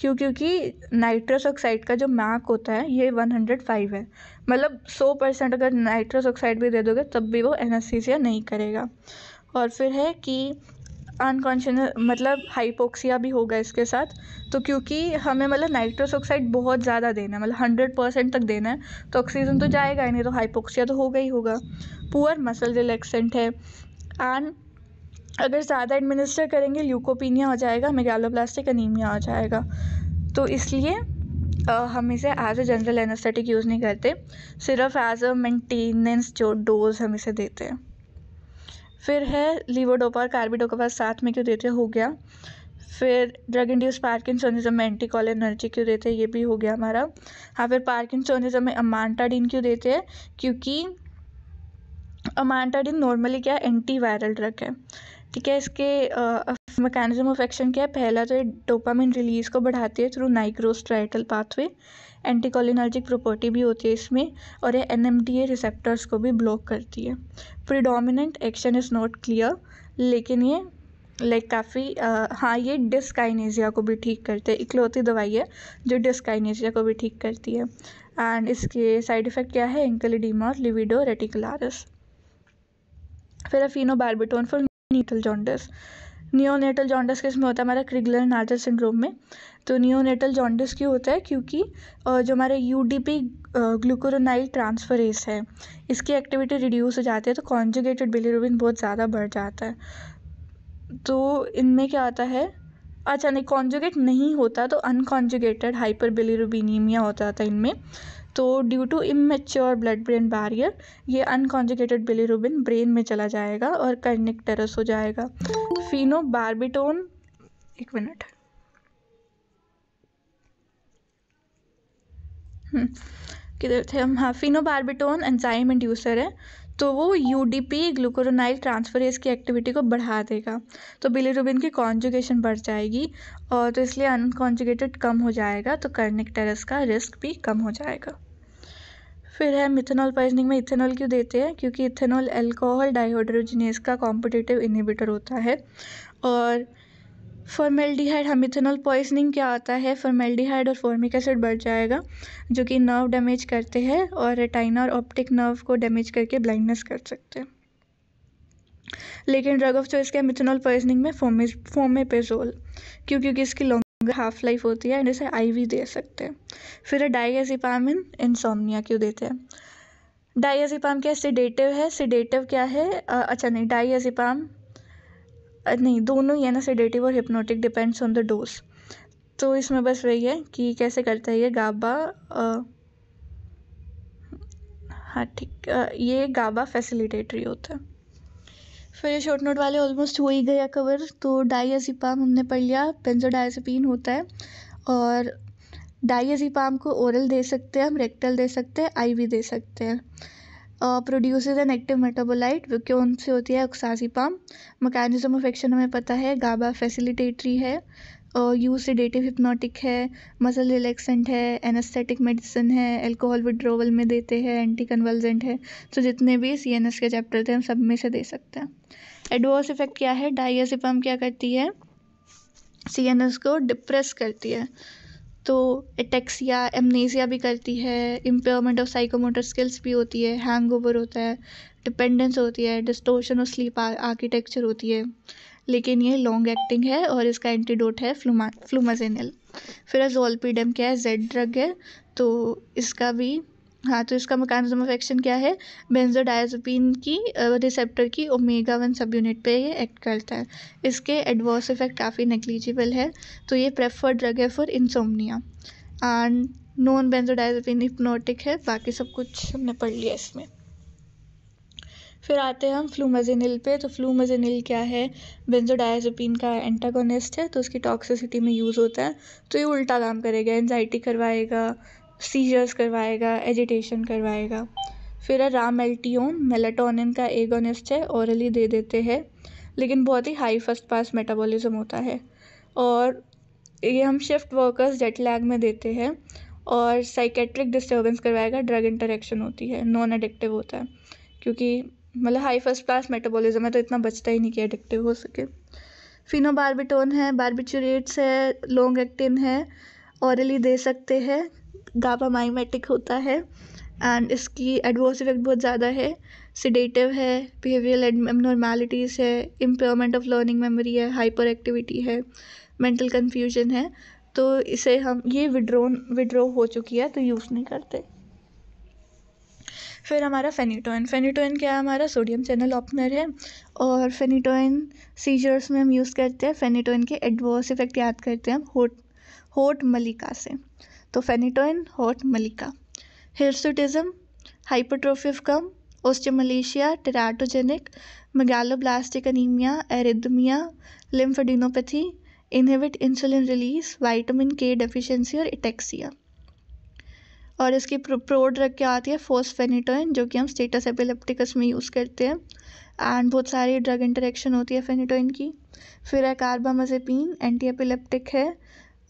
क्योंकि नाइट्रस ऑक्साइड का जो मैक होता है ये 105 है, मतलब 100% अगर नाइट्रस ऑक्साइड भी दे दोगे तब भी वो एनेस्थीसिया नहीं करेगा। और फिर है कि अनकॉन्शियस मतलब हाइपोक्सिया भी होगा इसके साथ। तो क्योंकि हमें मतलब नाइट्रस ऑक्साइड बहुत ज़्यादा देना है, मतलब 100% तक देना है, तो ऑक्सीजन तो जाएगा ही नहीं, तो हाइपोक्सिया तो होगा ही होगा। पुअर मसल रिलैक्सेंट है, एंड अगर ज़्यादा एडमिनिस्टर करेंगे ल्यूकोपीनिया हो जाएगा, मेगालोब्लास्टिक एनीमिया हो जाएगा। तो इसलिए हम इसे as a general anaesthetic use नहीं करते, सिर्फ एज अ मेंटेनेंस जो डोज हम इसे देते हैं। फिर है लीवोडोपा और कार्बिडोपा साथ में क्यों देते, हो गया। फिर ड्रग इंड्यूस पार्किंसोनिज्म में एंटीकोलिनर्जिक क्यों देते हैं, ये भी हो गया हमारा। हाँ, फिर पार्किंसोनिज्म में अमांटाडिन क्यों देते हैं, क्योंकि अमांटाडिन नॉर्मली क्या एंटी वायरल ड्रग है, ठीक है। इसके मैकेनिज्म ऑफ एक्शन क्या है, पहला तो ये डोपामिन रिलीज को बढ़ाती है थ्रू नाइक्रोस्ट्राइटल पाथवे, एंटीकोलिनर्जिक प्रॉपर्टी भी होती है इसमें, और ये NMDA रिसेप्टर्स को भी ब्लॉक करती है। Predominant action is not clear, लेकिन ये काफ़ी हाँ, ये डिस्काइनेजिया को भी ठीक करते हैं। इकलौती दवाई है जो डिस्काइनेजिया को भी ठीक करती है। एंड इसके साइड इफ़ेक्ट क्या है, एंकलिडीमा और लिविडो रेटिकुलारिस। फिर phenobarbitone for neonatal jaundice. Neonatal jaundice किस में होता है, हमारा क्रिगलर नाडर सिंड्रोम में। तो नियोनेटल जॉन्डिस क्यों होता है, क्योंकि जो हमारे UDP ग्लूकुरोनाइल ट्रांसफरेज है, इसकी एक्टिविटी रिड्यूस हो जाती है, तो कॉन्जुगेटेड बिलिरुबिन बहुत ज़्यादा बढ़ जाता है। तो इनमें क्या होता है, अच्छा नहीं, कॉन्जुगेट नहीं होता तो अनकॉन्जुगेटेड हाइपर बिलिरुबिनीमिया होता था इनमें। तो due to immature blood brain barrier ये अनकॉन्जुगेटेड बिलिरुबिन ब्रेन में चला जाएगा और कर्निकटेरस हो जाएगा। फेनोबार्बिटोन, एक मिनट, किधर थे हम, हाँ, फेनोबार्बिटोन एंजाइम इंड्यूसर है, तो वो UDP ग्लूकुरोनाइल ट्रांसफरेज की एक्टिविटी को बढ़ा देगा, तो बिलिरुबिन की कॉन्जुगेशन बढ़ जाएगी, और तो इसलिए अनकॉन्जुगेटेड कम हो जाएगा, तो कर्निकटेरस का रिस्क भी कम हो जाएगा। फिर है मिथेनॉल पॉइजनिंग में इथेनॉल क्यों देते हैं, क्योंकि इथेनॉल अल्कोहल डाइहाइड्रोजिनेज का कॉम्पिटिटिव इनहिबिटर होता है। और फॉर्मेल्डिहाइड, हम मिथेनॉल पॉइजनिंग क्या आता है, फॉर्मेल्डिहाइड और फॉर्मिक एसिड बढ़ जाएगा जो कि नर्व डैमेज करते हैं और रेटाइना और ऑप्टिक नर्व को डैमेज करके ब्लाइंडनेस कर सकते हैं। लेकिन ड्रग ऑफ चॉइस क्या है मिथेनॉल पॉइजनिंग में, फोमेपेजोल, क्योंकि इसकी लॉन्गर हाफ लाइफ होती है एंड इसे IV दे सकते हैं। फिर है डाइएज़ेपाम इन इंसोम्निया क्यों देते हैं। डाइएज़ेपाम क्या सेडेटिव है, सेडेटिव क्या है, अच्छा नहीं, डाइएज़ेपाम नहीं, दोनों ही है ना, सेडेटिव और hypnotic, depends on the dose. तो इसमें बस वही है कि कैसे करता है ये गाबा, हाँ ठीक, ये गाबा फैसिलिटेटरी होता है। फिर ये शॉर्ट नोट वाले ऑलमोस्ट हो ही गया कवर। तो डाइएज़ेपाम हमने पढ़ लिया, बेंजोडाइज़ेपीन होता है, और डाइएज़ेपाम को ओरल दे सकते हैं हम, रेक्टल दे सकते हैं, IV दे सकते हैं। प्रोड्यूसेस एन एक्टिव मेटाबोलाइट, वो कौन से होती है, ऑक्साज़ेपाम। मैकेनिज्म ऑफ एक्शन हमें पता है, गाबा फैसिलिटेटरी है, यूज सेडेटिव हिप्नोटिक है, मसल रिलैक्सेंट है, एनेस्थेटिक मेडिसिन है, अल्कोहल विड्रोवल में देते हैं, एंटी कन्वल्जेंट है। तो जितने भी CNS के चैप्टर थे हम सब में से दे सकते हैं। एडवर्स इफेक्ट क्या है, डाइएज़ेपाम क्या करती है, CNS को डिप्रेस करती है, तो एटेक्सिया, एमनेसिया भी करती है, इम्पेयरमेंट ऑफ साइकोमोटर स्किल्स भी होती है, हैंगओवर होता है, डिपेंडेंस होती है, डिस्टोर्शन ऑफ स्लीप आर्किटेक्चर होती है। लेकिन ये लॉन्ग एक्टिंग है और इसका एंटीडोट है फ्लूमाजेनिल। फिर ज़ोलपीडेम क्या है, Z ड्रग है, तो इसका भी, हाँ, तो इसका मैकेनिज्म ऑफ एक्शन क्या है, बेंजोडाइज़ेपीन की रिसेप्टर की ओमेगा 1 सब यूनिट पे ये एक्ट करता है। इसके एडवर्स इफेक्ट काफ़ी नेग्लिजिबल है, तो ये प्रेफर्ड ड्रग है for insomnia. And non benzodiazepine hypnotic है, बाकी सब कुछ हमने पढ़ लिया इसमें। फिर आते हैं हम फ्लूमाजेनिल पे। तो फ्लूमाजेनिल क्या है, बेंजोडायज़ेपिन का एंटागोनिस्ट है, तो उसकी टॉक्सिसिटी में यूज़ होता है। तो ये उल्टा काम करेगा, एंजाइटी करवाएगा, सीजर्स करवाएगा, एजिटेशन करवाएगा। फिर है रामेल्टियोन, मेलाटोनिन का एगोनिस्ट है, ओरली दे देते हैं, लेकिन बहुत ही हाई फर्स्ट पास मेटाबॉलिज्म होता है। और ये हम शिफ्ट वर्कर्स जेट लैग में देते हैं। और साइकेट्रिक डिस्टर्बेंस करवाएगा, ड्रग इंटरेक्शन होती है, नॉन एडिक्टिव होता है, क्योंकि मतलब हाई फर्स्ट क्लास मेटाबॉलिज्म है तो इतना बचता ही नहीं कि एडिक्टिव हो सके। फिनोबार्बिटोन है, बार्बिचुरेट्स है, लॉन्ग एक्टिन है, ऑरली दे सकते हैं, गाबा माइमेटिक होता है एंड इसकी एडवर्स इफेक्ट बहुत ज़्यादा है। सिडेटिव है, बिहेवियरल एबनॉर्मैलिटीज़ है, इम्पेयरमेंट ऑफ लर्निंग मेमोरी है, हाइपर एक्टिविटी है, मेंटल कन्फ्यूजन है। तो इसे हम ये विड्रॉ हो चुकी है तो यूज़ नहीं करते। फिर हमारा फेनिटोइन। फेनिटोइन क्या है, हमारा सोडियम चैनल ओपनर है, और फेनिटोइन सीजर्स में हम यूज़ करते हैं। फेनिटोइन के एडवर्स इफेक्ट याद करते हैं हम होट मलिका से। तो phenytoin, hot Malika. Hirsutism, hypertrophy of gum, osteomalacia, teratogenic, megaloblastic anaemia, arrhythmia, lymphadenopathy, inhibit insulin release, vitamin K deficiency और एटेक्सिया। और इसकी प्रो ड्रग क्या आती है, फोस्फेनिटोइन, जो कि हम स्टेटस एपिलेप्टिकस में यूज़ करते हैं, एंड बहुत सारी ड्रग इंटरेक्शन होती है फेनिटोइन की। फिर है कार्बामाजेपिन, एंटी एपिलेप्टिक है,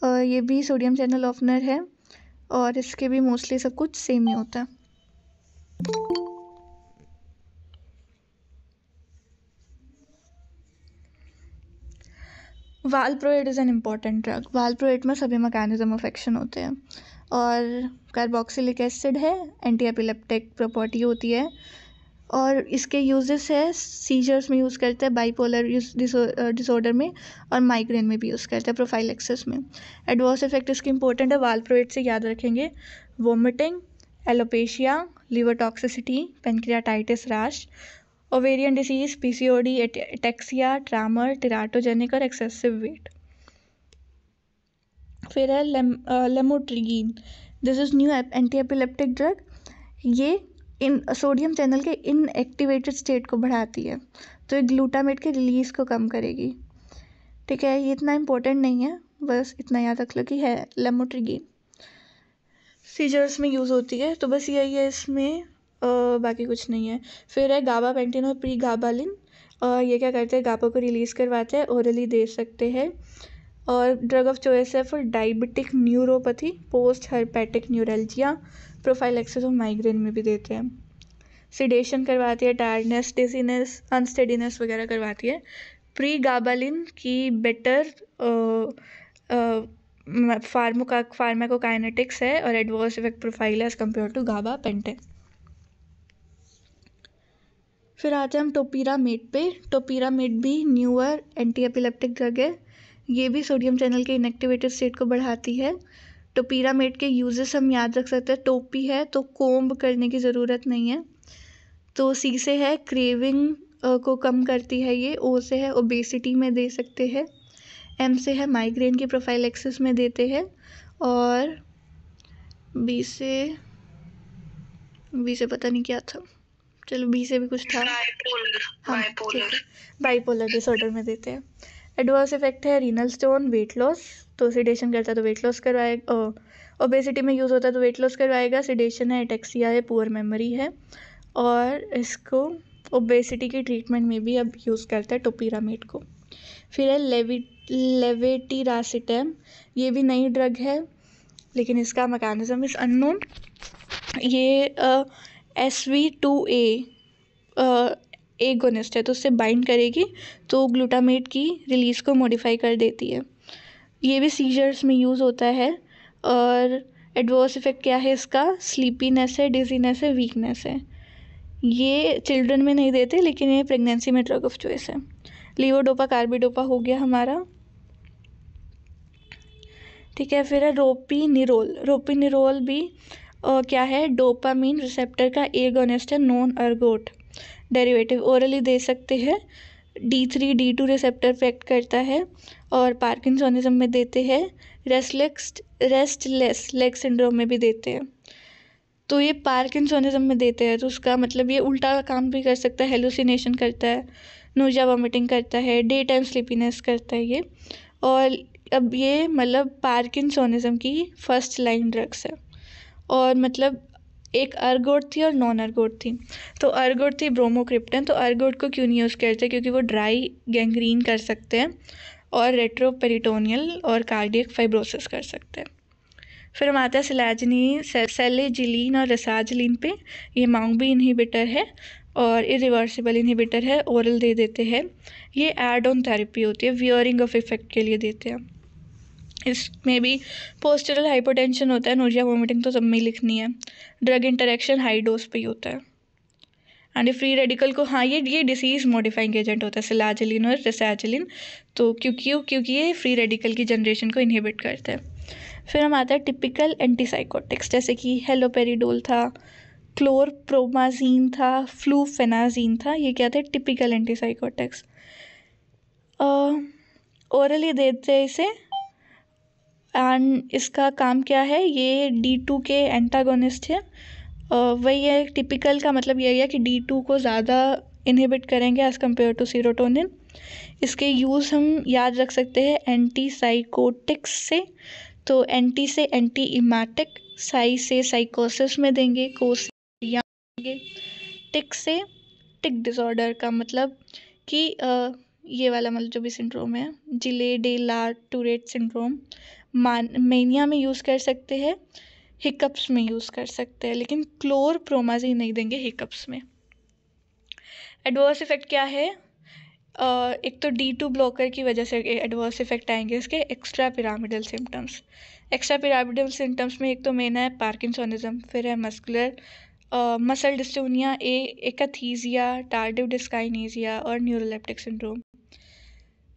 ये भी सोडियम चैनल ओपनर है, और इसके भी मोस्टली सब कुछ सेम ही होता है। Valproate is an important drug. Valproate में सभी मैकेनिज्म ऑफ एक्शन होते हैं, और कार्बोक्सिलिक एसिड है, एंटी एपिलेप्टिक प्रॉपर्टी होती है, और इसके यूजेस है सीजर्स में यूज़ करते हैं, बाइपोलर डिसऑर्डर में, और माइग्रेन में भी यूज़ करते हैं, प्रोफाइलेक्सिस में। एडवर्स इफेक्ट इसकी इंपॉर्टेंट है, वालप्रोएट से याद रखेंगे, vomiting, alopecia, liver toxicity, pancreatitis rash, ovarian disease, PCOD, ataxia, tremor, teratogenic और एक्सेसिव वेट। फिर है lamotrigine, this is new anti epileptic drug. ये इन सोडियम चैनल के इनएक्टिवेटेड स्टेट को बढ़ाती है, तो ये ग्लूटामेट के रिलीज़ को कम करेगी। ठीक है, ये इतना इम्पोर्टेंट नहीं है, बस इतना याद रख लो कि है लेमोट्रिगीन, सीजर्स में यूज़ होती है। तो बस यही है इसमें, बाकी कुछ नहीं है। फिर है गाबापेंटिन और प्री गाबालिन, ये क्या करते हैं, गाबा को रिलीज़ करवाते हैं, ओरली दे सकते हैं। और ड्रग ऑफ चॉइस है for diabetic neuropathy, post herpetic neuralgia, prophylaxis और माइग्रेन में भी देते हैं। सिडेशन करवाती है, टायर्डनेस, डिजीनेस, अनस्टेडीनेस वगैरह करवाती है। प्री गाबालिन की बेटर फार्माकोकाइनेटिक्स है और एडवर्स इफेक्ट प्रोफाइल है एज कम्पेयर टू गाबापेंटिन। फिर आते हैं हम टोपिरामेट पे। टोपिरामेट भी न्यूअर एंटी एपिलेप्टिक ड्रग है, ये भी सोडियम चैनल के इनएक्टिवेटेड स्टेट को बढ़ाती है। टोपिरामेट के यूजेस हम याद रख सकते हैं, टोपी है तो कोम्ब करने की ज़रूरत नहीं है। तो सी से है क्रेविंग को कम करती है ये, ओ से है ओबेसिटी में दे सकते हैं, एम से है माइग्रेन की प्रोफाइलेक्सिस में देते हैं, और बी से पता नहीं क्या था, चलो बी से भी कुछ था, हाँ बाइपोलर डिसऑर्डर में देते हैं। एडवर्स इफेक्ट है रीनल स्टोन, वेट लॉस, तो सिडेशन करता है तो वेट लॉस करवाएगा, ओबेसिटी में यूज़ होता है तो वेट लॉस करवाएगा। सिडेशन है, एटेक्सिया है, पुअर मेमोरी है, और इसको ओबेसिटी की ट्रीटमेंट में भी अब यूज़ करता है टोपिरामेट को। फिर है लेवेटिरासिटम, ये भी नई ड्रग है लेकिन इसका मैकेनिज्म इज़ अननोन। ये SV2A एगोनिस्ट है, तो उससे बाइंड करेगी तो ग्लूटामेट की रिलीज़ को मॉडिफाई कर देती है। ये भी सीजर्स में यूज़ होता है, और एडवर्स इफेक्ट क्या है इसका, स्लीपीनेस है, डिजीनेस है, वीकनेस है। ये चिल्ड्रन में नहीं देते लेकिन ये प्रेगनेंसी में ड्रग ऑफ चॉइस है। लीवोडोपा कार्बिडोपा हो गया हमारा, ठीक है। फिर है रोपिनिरोल। रोपिनिरोल भी क्या है, डोपामीन रिसेप्टर का एगोनिस्ट है, नॉन अर्गोट डेरिवेटिव, ओरली दे सकते हैं। D3 D2 रिसेप्टर पे एक्ट करता है, और पार्किंसोनिज्म में देते हैं, रेस्टलेस लेग सिंड्रोम में भी देते हैं। तो ये पार्किंसोनिज्म में देते हैं, तो उसका मतलब ये उल्टा काम भी कर सकता है, हेलुसिनेशन करता है, नोजिया वॉमिटिंग करता है, डे टाइम स्लीपीनेस करता है ये। और अब ये मतलब पार्किंसोनिज्म की फर्स्ट लाइन ड्रग्स है। और मतलब एक अर्गोट थी और नॉन अर्गोट थी। तो अर्गोट थी ब्रोमोक्रिप्टन। तो अर्गोट को क्यों नहीं यूज़ करते, क्योंकि वो ड्राई गैंग्रीन कर सकते हैं और रेट्रोपेरिटोनियल और कार्डियक फाइब्रोसिस कर सकते हैं। फिर हम आते हैं सिलैजिनी, सेलेजिलीन और रसाजिलीन पे। ये माउंगबी इनहिबिटर है और इरिवर्सिबल इनहिबिटर है, ओरल दे देते हैं। ये एड ऑन थेरेपी होती है, वियरिंग ऑफ इफेक्ट के लिए देते हैं। इसमें भी पोस्टरल हाइपोटेंशन होता है, नोजिया वोमिटिंग तो सब में लिखनी है। ड्रग इंटरेक्शन हाई डोज पे ही होता है। एंड फ्री रेडिकल को, हाँ ये डिसीज मॉडिफाइंग एजेंट होता है सिलाजिलिन और रेसाजिलिन। तो क्योंकि ये फ्री रेडिकल की जनरेशन को इनहिबिट करते हैं। फिर हम आते हैं टिपिकल एंटीसाइकोटिक्स, जैसे कि हेलोपेरिडोल था, क्लोरप्रोमाजीन था, फ्लूफेनाजीन था। ये क्या थे, टिपिकल एंटीसाइकोटिक्स। ओरली देते हैं इसे। एंड इसका काम क्या है, ये D2 के एंटागोनिस्ट है। वही है, टिपिकल का मतलब यही है कि D2 को ज़्यादा इनहिबिट करेंगे एज़ कम्पेयर टू सीरोटोनिन। इसके यूज़ हम याद रख सकते हैं एंटीसाइकोटिक्स से। तो एंटी से एंटी इमेटिक, साई से साइकोसिस में देंगे, कोस या देंगे, टिक से टिक डिसऑर्डर का मतलब कि ये वाला मतलब जो भी सिंड्रोम है, Gilles de la Tourette syndrome, mania में यूज़ कर सकते हैं, हिकअप्स में यूज़ कर सकते हैं, लेकिन क्लोरप्रोमाजीन नहीं देंगे हिकअप्स में। एडवर्स इफेक्ट क्या है, एक तो D2 ब्लॉकर की वजह से एडवर्स इफेक्ट आएंगे इसके। Extra pyramidal symptoms, extra pyramidal symptoms में एक तो मेन है पार्किंसोनिज्म, फिर है मसल डिस्टोनिया, एकथीजिया, टार्डिव डिस्काइनेसिया और न्यूरोलेप्टिक सिंड्रोम।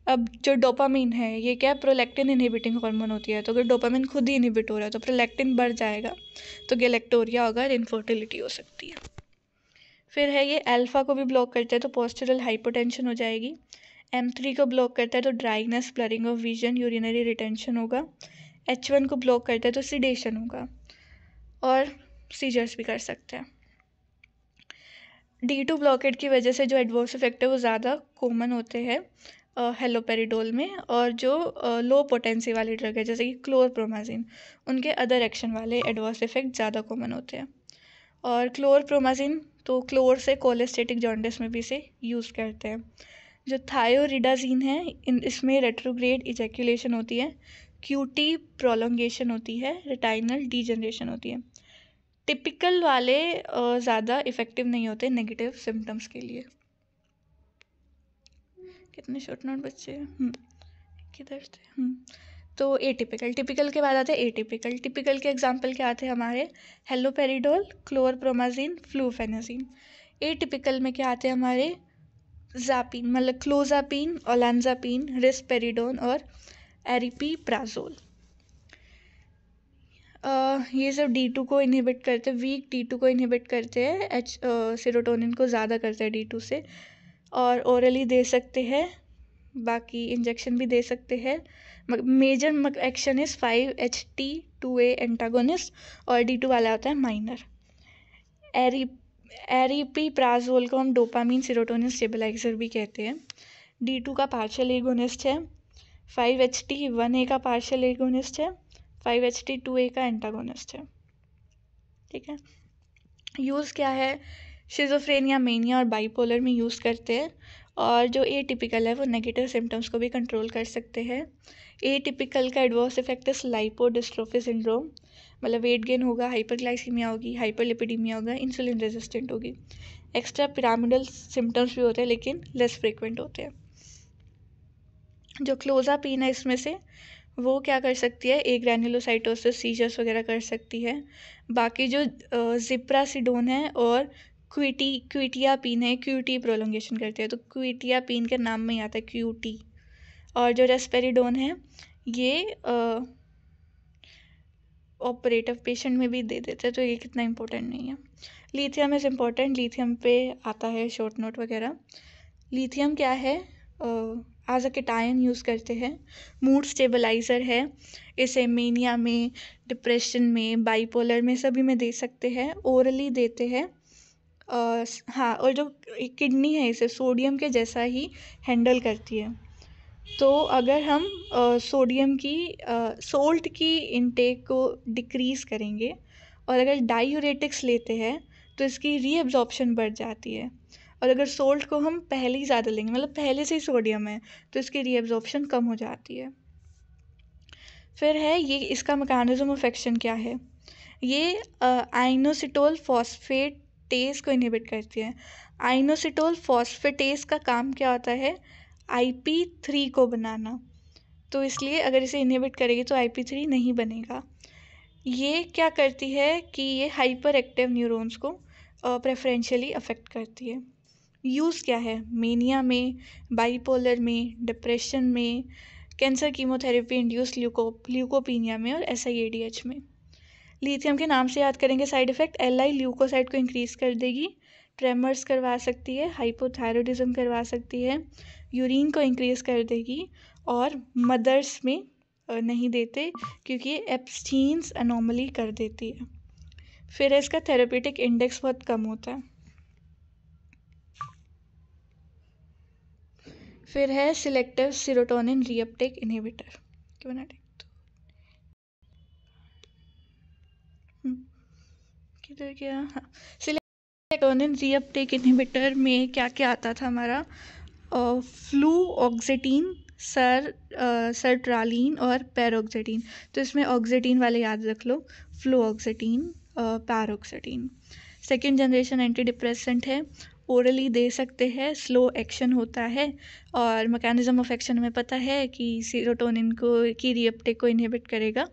अब जो डोपामिन है, ये क्या, प्रोलैक्टिन इनहिबिटिंग हार्मोन होती है। तो अगर डोपामिन खुद ही इनहिबिट हो रहा है तो प्रोलैक्टिन बढ़ जाएगा, तो गैलेक्टोरिया होगा, इनफर्टिलिटी हो सकती है। फिर है ये अल्फा को भी ब्लॉक करता है तो पोस्टरल हाइपोटेंशन हो जाएगी। M3 को ब्लॉक करता है तो dryness, blurring of vision, urinary retention होगा। H1 को ब्लॉक करता है तो सिडेशन होगा और सीजर्स भी कर सकते हैं। D2 ब्लॉकेट की वजह से जो एडवर्स इफेक्ट है वो ज़्यादा कॉमन होते हैं हेलोपेरिडोल में, और जो लो पोटेंसी वाली ड्रग है जैसे कि क्लोरप्रोमाजीन, उनके अदर एक्शन वाले एडवर्स इफेक्ट ज़्यादा कॉमन होते हैं। और क्लोरप्रोमाजीन तो क्लोर से कोलेस्टेटिक जॉन्डिस में भी इसे यूज़ करते हैं। जो थायोरिडाजीन है, इसमें रेट्रोग्रेड इजैक्यूलेशन होती है, QT प्रोलोंगेशन होती है, रेटाइनल डीजनरेशन होती है। टिपिकल वाले ज़्यादा इफ़ेक्टिव नहीं होते नेगेटिव सिम्टम्स के लिए। कितने शॉर्ट नोट बच्चे किधर थे। तो एटिपिकल, टिपिकल के बाद आते हैं एटिपिकल। टिपिकल के एग्जांपल क्या आते हैं हमारे, हेलोपेरिडोल, क्लोरप्रोमाजीन, फ्लूफेनाजीन। एटिपिकल में क्या आते हैं हमारे, जापिन मतलब क्लोजापिन, ओलांजापिन, रिस्पेरिडोन और एरिपीप्राजोल। ये सब D2 को इनहिबिट करते हैं, वीक D2 को इनहिबिट करते हैं, सेरोटोनिन को ज़्यादा करते हैं D2 से। और ओरली दे सकते हैं, बाकी इंजेक्शन भी दे सकते हैं। Major action is 5-HT2A antagonist और D2 वाला होता है माइनर। एरिपीप्राजोल को हम डोपामीन सेरोटोनिन स्टेबलाइजर भी कहते हैं। D2 का पार्शियल एगोनिस्ट है, 5-HT1A का पार्शियल एगोनिस्ट है, 5-HT2A का एंटागोनिस्ट है। ठीक है, यूज़ क्या है, शिज़ोफ्रेनिया, मेनिया और बाइपोलर में यूज़ करते हैं। और जो एटिपिकल है वो नेगेटिव सिम्टम्स को भी कंट्रोल कर सकते हैं। एटिपिकल का एडवर्स इफेक्ट है लाइपोडिस्ट्रोफी सिंड्रोम, मतलब वेट गेन होगा, हाइपरग्लाइसीमिया होगी, हाइपरलिपिडीमिया होगा, इंसुलिन रेजिस्टेंट होगी। एक्स्ट्रा पिरामिडल सिम्टम्स भी होते हैं लेकिन लेस फ्रिक्वेंट होते हैं। जो क्लोजापिन है इसमें से वो क्या कर सकती है, एग्रैन्युलोसाइटोसिस, सीजर्स वगैरह कर सकती है। बाकी जो जिप्रासिडोन है और क्विटियापिन है, QT प्रोलोंगेशन करती है, तो क्विटियापिन के नाम में ही आता है QT। और जो रेस्पेरिडोन है ये ऑपरेटिव पेशेंट में भी दे देते हैं, तो ये कितना इंपॉर्टेंट नहीं है। लिथियम इज़ इम्पॉर्टेंट, लिथियम पे आता है शॉर्ट नोट वगैरह। लिथियम क्या है, एज अ केटायन यूज़ करते हैं। मूड स्टेबलाइज़र है, इसे मेनिया में, डिप्रेशन में, बाइपोलर में सभी में दे सकते हैं। ओरली देते हैं। हाँ, और जो किडनी है इसे सोडियम के जैसा ही हैंडल करती है। तो अगर हम सोडियम की सोल्ट की इनटेक को डिक्रीज़ करेंगे और अगर डायूरेटिक्स लेते हैं तो इसकी रीअब्जॉर्प्शन बढ़ जाती है। और अगर सोल्ट को हम पहले ही ज़्यादा लेंगे, मतलब पहले से ही सोडियम है, तो इसकी रीअब्जॉर्प्शन कम हो जाती है। फिर है ये, इसका मैकेनिज्म ऑफ एक्शन क्या है। ये आइनोसिटोल फॉस्फेटेस को इनहिबिट करती है। आइनोसिटोल फॉस्फेटेस का काम क्या होता है, IP3 को बनाना। तो इसलिए अगर इसे इनहिबिट करेगी तो IP3 नहीं बनेगा। ये क्या करती है कि ये हाइपर एक्टिव न्यूरॉन्स को प्रेफरेंशियली अफेक्ट करती है। यूज़ क्या है, मेनिया में, बाइपोलर में, डिप्रेशन में, कैंसर कीमोथेरेपी इंड्यूस ल्यूकोपीनिया में और SIADH में। लिथियम के नाम से याद करेंगे साइड इफ़ेक्ट, LI ल्यूकोसाइट को इंक्रीज़ कर देगी, ट्रेमर्स करवा सकती है, हाइपोथायरॉयडिज्म करवा सकती है, यूरिन को इंक्रीज़ कर देगी और मदर्स में नहीं देते क्योंकि ये एब्स्टीन्स अनोमली कर देती है। फिर इसका थेरेपेटिक इंडेक्स बहुत कम होता है। फिर है सिलेक्टिव सेरोटोनिन रीअपटेक इनहिबिटर। क्यों ना किधर गया, हाँ। सेरोटोनिन रीअपटेक इनहिबिटर में क्या क्या आता था हमारा, फ्लूऑक्सेटिन, सर्ट्रालिन और पैरोक्सेटिन। तो इसमें ऑक्सेटिन वाले याद रख लो, फ्लूऑक्सेटिन, पैरोक्सेटिन। सेकेंड जनरेशन एंटी डिप्रेसेंट है, ओरली दे सकते हैं, स्लो एक्शन होता है और मैकेनिज्म ऑफ एक्शन में पता है कि सेरोटोनिन को की रीअपटेक को इनहिबिट करेगा।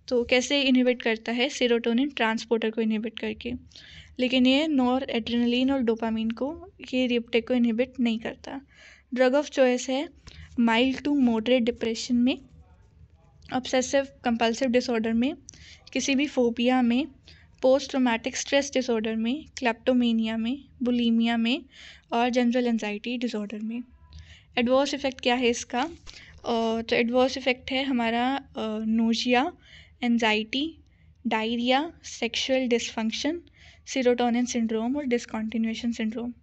तो कैसे इनहिबिट करता है, सेरोटोनिन ट्रांसपोर्टर को इनहिबिट करके। लेकिन ये नॉर एड्रेनलिन और डोपामीन को, ये रीअपटेक को इनहिबिट नहीं करता। ड्रग ऑफ चॉइस है माइल्ड टू मॉडरेट डिप्रेशन में, ऑब्सेसिव कंपल्सिव डिसऑर्डर में, किसी भी फोबिया में, पोस्ट ट्रॉमेटिक स्ट्रेस डिसऑर्डर में, क्लेप्टोमेनिया में, बुलीमिया में और जनरल एंजाइटी डिसऑर्डर में। एडवर्स इफेक्ट क्या है इसका, तो एडवर्स इफेक्ट है हमारा nausea, anxiety, diarrhoea, sexual dysfunction, serotonin syndrome और डिसकंटिन्यूएशन सिंड्रोम।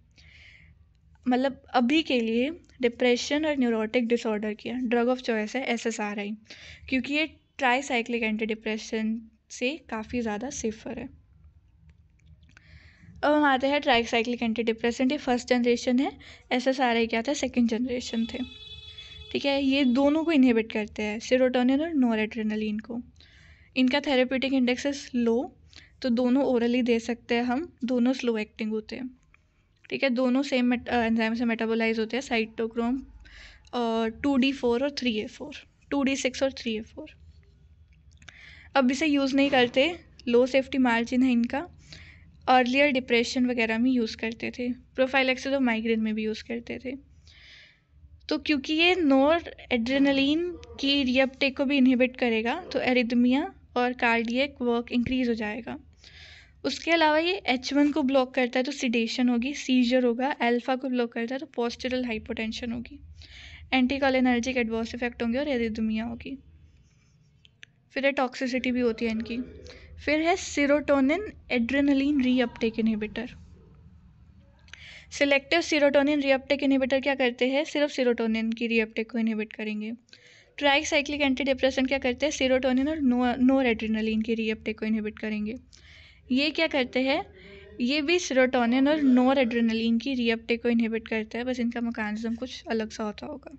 मतलब अभी के लिए डिप्रेशन और न्यूरोटिक डिसऑर्डर की ड्रग ऑफ चॉइस है SSRI, क्योंकि ये ट्राईसाइक्लिक एंटी डिप्रेशन से काफ़ी ज़्यादा सेफर है। अब हम आते हैं ट्राईसाइक्लिक एंटी डिप्रेसेंट, ये फर्स्ट जनरेशन है, SSRI क्या था, सेकेंड जनरेशन थे। ठीक है, ये दोनों को इनहिबिट करते हैं, सेरोटोनिन और नॉरएड्रेनालिन को। इनका थेरेप्यूटिक इंडेक्स इज लो, तो दोनों ओरली दे सकते हैं हम, दोनों स्लो एक्टिंग होते हैं। ठीक है, दोनों सेम एंजाइम से मेटाबोलाइज होते हैं, साइटोक्रोम 2D4 और 3A4, 2D6 और 3A4। अब इसे यूज़ नहीं करते, लो सेफ्टी मार्जिन है इनका। अर्लियर डिप्रेशन वगैरह में यूज़ करते थे, प्रोफाइलैक्सिस ऑफ माइग्रेन में भी यूज़ करते थे। तो क्योंकि ये नॉर एड्रेनलिन की रीअपटेक को भी इनहिबिट करेगा तो एरिथमिया और कार्डियक वर्क इंक्रीज हो जाएगा। उसके अलावा ये H1 को ब्लॉक करता है तो सिडेशन होगी, सीजर होगा। अल्फा को ब्लॉक करता है तो पोस्चरल हाइपोटेंशन होगी, एंटीकोलिनर्जिक एडवर्स इफेक्ट होंगे और एरिथमिया होगी। फिर है टॉक्सिसिटी भी होती है इनकी। फिर है serotonin adrenaline reuptake inhibitor. Selective serotonin reuptake inhibitor क्या करते हैं, सिर्फ सेरोटोनिन की रीअपटेक को इनहिबिट करेंगे। ट्राईसाइक्लिक एंटी डिप्रेसेंट क्या करते हैं, सेरोटोनिन और नॉर एड्रेनलिन की रीअपटेक को इनहिबिट करेंगे। ये क्या करते हैं, ये भी सेरोटोनिन और नॉर एड्रेनलिन की रीअपटेक को इनहिबिट करता है, बस इनका मैकेनिज्म कुछ अलग सा होता होगा।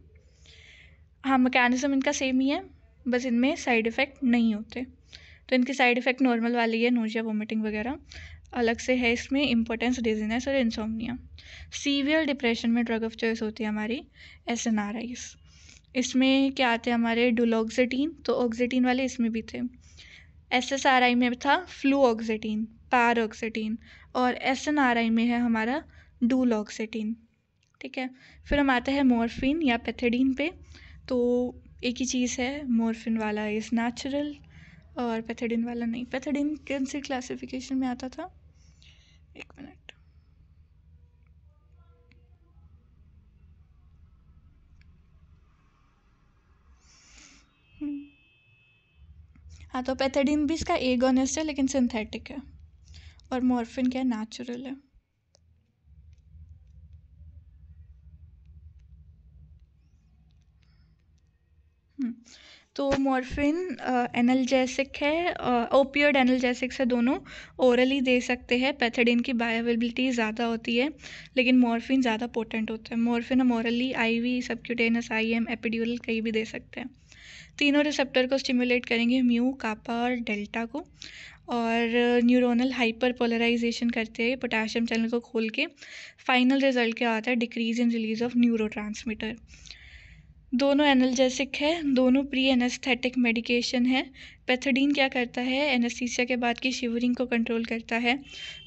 हाँ, मैकेनिज्म इनका सेम ही है, बस इनमें साइड इफ़ेक्ट नहीं होते। तो इनके साइड इफ़ेक्ट नॉर्मल वाली है, नोजिया, वोमिटिंग वगैरह। अलग से है इसमें इम्पोर्टेंस, डिजीनेस और इंसोम्निया। सीवियर डिप्रेशन में ड्रग ऑफ चॉइस होती है हमारी SNRIs। इसमें क्या आते हैं हमारे, डुलोक्सेटिन, तो ऑक्सेटिन वाले इसमें भी थे। SSRI में था फ्लूऑक्सेटिन, पैरोक्सेटिन, और SNRI में है हमारा डुलोक्सेटिन। ठीक है, फिर हम आते हैं मॉर्फिन या पैथेडीन पे। तो एक ही चीज़ है, मॉर्फिन वाला इज़ नेचुरल और पैथेडीन वाला नहीं। पैथेडीन कौन सी क्लासिफिकेशन में आता था, एक मिनट, हाँ, तो पैथेडीन भी इसका एगोनिस्ट है लेकिन सिंथेटिक है, और मॉर्फिन क्या है, नेचुरल है। तो मॉर्फिन एनाल्जेसिक है, ओपियोइड एनाल्जेसिक से दोनों ओरली दे सकते हैं। पैथेडीन की बायोअवेलेबिलिटी ज़्यादा होती है लेकिन मॉर्फिन ज़्यादा पोटेंट होता है। मॉर्फिन हम orally, IV, subcutaneous, IM, epidural कहीं भी दे सकते हैं। तीनों रिसेप्टर को स्टिमुलेट करेंगे, म्यू, कापा और डेल्टा को, और न्यूरोनल हाइपर पोलराइजेशन करते हैं पोटेशियम चैनल को खोल के। फाइनल रिजल्ट क्या आता है, decrease in release of neurotransmitter. दोनों एनाल्जेसिक है, दोनों प्री एनेस्थेटिक मेडिकेशन है। पैथेडीन क्या करता है, एनेस्थीसिया के बाद की शिवरिंग को कंट्रोल करता है।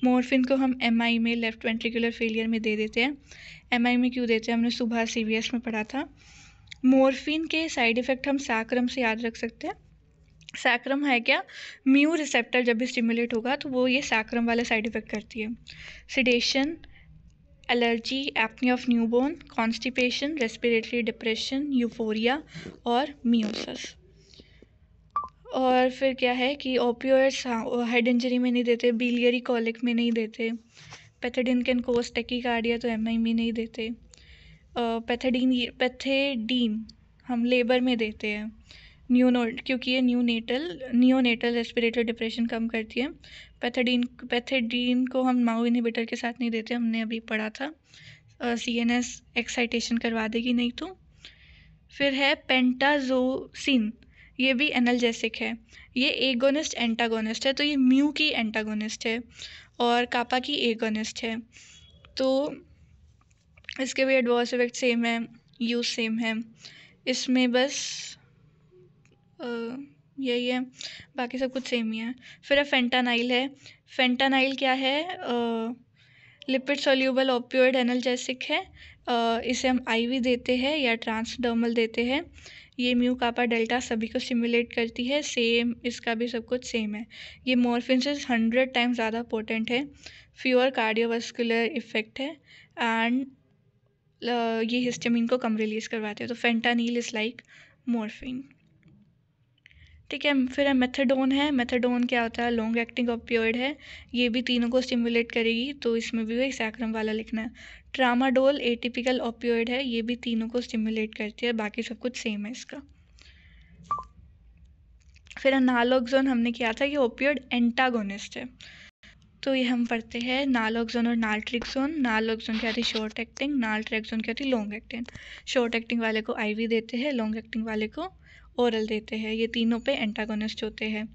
मॉर्फिन को हम एमआई में, लेफ्ट वेंट्रिकुलर फेलियर में दे देते हैं। एमआई में क्यों देते हैं, हमने सुबह सीवीएस में पढ़ा था। मॉर्फिन के साइड इफ़ेक्ट हम सैक्रम से याद रख सकते हैं। सैक्रम है क्या, म्यू रिसेप्टर जब भी स्टिमुलेट होगा तो वो ये सैक्रम वाला साइड इफ़ेक्ट करती है। Sedation, allergy, apnoea of newborn, constipation, respiratory depression, euphoria और मियोसिस। और फिर क्या है कि ओपियोइड्स हेड इंजरी में नहीं देते, बिलियरी कॉलिक में नहीं देते। पैथेडीन कैन कोज टैकीकार्डिया, तो एमआई में नहीं देते। पैथेडीन हम लेबर में देते हैं क्योंकि ये नियोनेटल रेस्पिरेटरी डिप्रेशन कम करती है। पैथेडीन को हम माओ इनहिबिटर के साथ नहीं देते, हमने अभी पढ़ा था। सीएनएस एक्साइटेशन करवा देगी नहीं तो। फिर है पेंटाजोसिन, ये भी एनाल्जेसिक है। ये एगोनिस्ट एंटागोनिस्ट है, तो ये म्यू की एंटागोनिस्ट है और कापा की एगोनिस्ट है। तो इसके भी एडवर्स इफेक्ट सेम है, यूज सेम है। इसमें बस यही है, बाकी सब कुछ सेम ही है। फिर फेंटानाइल है। फेंटानाइल क्या है, लिपिड सोल्यूबल ओपियोइड एनाल्जेसिक है। इसे हम आईवी देते हैं या ट्रांसडर्मल देते हैं। ये म्यू, कापा, डेल्टा सभी को स्टिमुलेट करती है, सेम इसका भी सब कुछ सेम है। ये मॉर्फिन से 100 टाइम्स ज़्यादा पोटेंट है, फ्यूअर कार्डियोवास्कुलर इफेक्ट है, एंड ये हिस्टामिन को कम रिलीज करवाते हैं। तो फेंटानिल इज़ लाइक मॉर्फिन। ठीक है, फिर मेथाडोन है। मेथाडोन क्या होता है, लॉन्ग एक्टिंग ऑपियोइड है, ये भी तीनों को स्टिमुलेट करेगी, तो इसमें भी वही सैक्रम वाला लिखना है। ट्रामाडोल एटिपिकल ऑपियोइड है, ये भी तीनों को स्टिमुलेट करती है, बाकी सब कुछ सेम है इसका। फिर नालोक्सोन हमने किया था, ये ओपियोइड एंटागोनिस्ट है। तो ये हम पढ़ते हैं नालोक्सोन और नाल्ट्रिक्सोन। नालोक्सोन क्या थी, शॉर्ट एक्टिंग, नाल्ट्रिक्सोन क्या थी, लॉन्ग एक्टिंग। शॉर्ट एक्टिंग वाले को आईवी देते हैं, लॉन्ग एक्टिंग वाले को ओरल देते हैं, ये तीनों पे एंटागोनिस्ट होते हैं।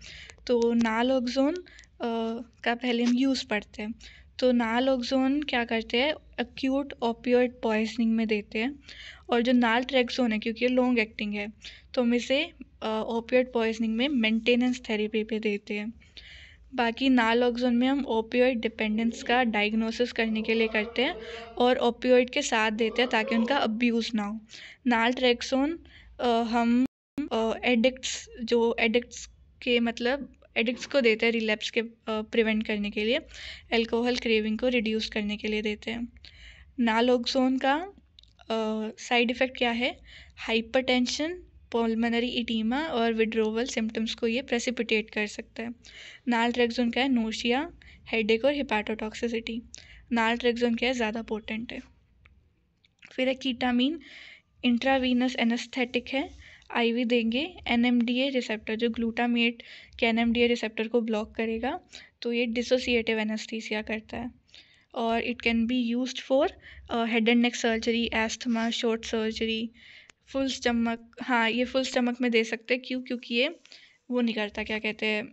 तो नालोक्सोन का पहले हम यूज़ पढ़ते हैं। तो नालोक्सोन क्या करते हैं, एक्यूट ओपियोइड पॉइजनिंग में देते हैं। और जो नाल्ट्रेक्सोन है, क्योंकि ये लॉन्ग एक्टिंग है, तो हम इसे ओपियोइड पॉइजनिंग में मेंटेनेंस थेरेपी पे देते हैं। बाकी नालोक्सोन में हम ओपियोइड डिपेंडेंस का डायग्नोसिस करने के लिए करते हैं और ओपियोइड के साथ देते हैं ताकि उनका अब्यूज़ ना हो। नाल्ट्रेक्सोन हम एडिक्ट्स के मतलब एडिक्ट्स को देते हैं रिलैप्स के प्रिवेंट करने के लिए, अल्कोहल क्रेविंग को रिड्यूस करने के लिए देते हैं। नालोक्सोन का साइड इफ़ेक्ट क्या है, हाइपरटेंशन, पल्मोनरी इडीमा और विड्रोवल सिम्टम्स को ये प्रेसिपिटेट कर सकता है। नाल्ट्रेक्सोन क्या है, नोशिया, हेडेक और हिपैटोटॉक्सिसिटी। नाल्ट्रेक्सोन क्या है, ज़्यादा पोटेंट है। फिर है कीटामीन, इंट्रावीनस एनेस्थेटिक है, आईवी देंगे। एनएमडीए रिसेप्टर, जो ग्लूटामेट के एनएमडीए रिसेप्टर को ब्लॉक करेगा, तो ये डिसोसिएटिव एनेस्थीसिया करता है। और it can be used for head and neck surgery, asthma, short surgery, full stomach. हाँ, ये फुल स्टमक में दे सकते हैं, क्योंकि ये वो नहीं करता, क्या कहते हैं,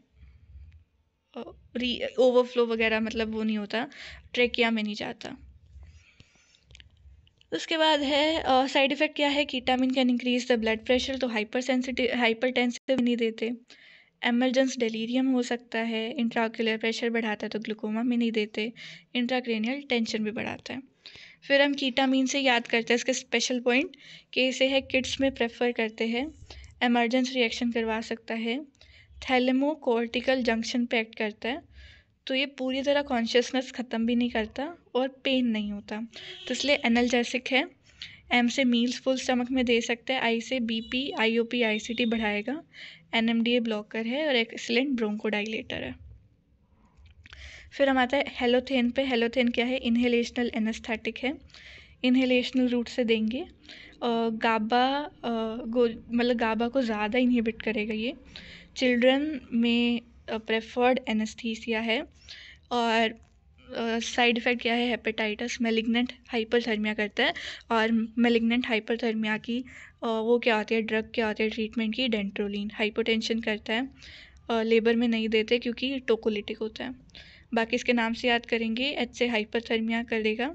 ओवरफ्लो वगैरह, मतलब वो नहीं होता, ट्रेकिया में नहीं जाता। उसके बाद है साइड इफ़ेक्ट क्या है, ketamine can increase the blood pressure, तो हाइपरटेंसिव नहीं देते। एमरजेंस डेलीरियम हो सकता है, इंट्राक्यूलर प्रेशर बढ़ाता है तो ग्लूकोमा में नहीं देते, इंट्राक्रेनियल टेंशन भी बढ़ाता है। फिर हम कीटामिन से याद करते हैं इसके स्पेशल पॉइंट कि इसे है किड्स में प्रेफर करते हैं, एमरजेंस रिएक्शन करवा सकता है, थैलेमोकॉर्टिकल जंक्शन पे एक्ट करता है, तो ये पूरी तरह कॉन्शियसनेस ख़त्म भी नहीं करता और पेन नहीं होता, तो इसलिए एनाल्जेसिक है। एम से मील्स फुल स्टमक में दे सकते हैं, आई से बीपी, आईओपी, आईसीटी बढ़ाएगा, NMDA ब्लॉकर है और एक्सीलेंट ब्रोंकोडाइलेटर है। फिर हम आता है हेलोथेन पे। हेलोथेन क्या है? इनहेलेशनल एनेस्थेटिक है, इनहेलेशनल रूट से देंगे। गाबा मतलब गाबा को ज़्यादा इनहिबिट करेगा ये। चिल्ड्रन में प्रेफर्ड एनेस्थीसिया है। और साइड इफ़ेक्ट क्या है? हेपेटाइटिस, मेलिग्नेंट हाइपरथर्मिया करता है। और मेलिग्नेंट हाइपरथर्मिया की वो क्या होती है, ड्रग क्या होती है ट्रीटमेंट की? डेंट्रोलिन। हाइपोटेंशन करता है, लेबर में नहीं देते क्योंकि टोकोलिटिक होता है। बाकी इसके नाम से याद करेंगे। एच से हाइपरथर्मिया करेगा,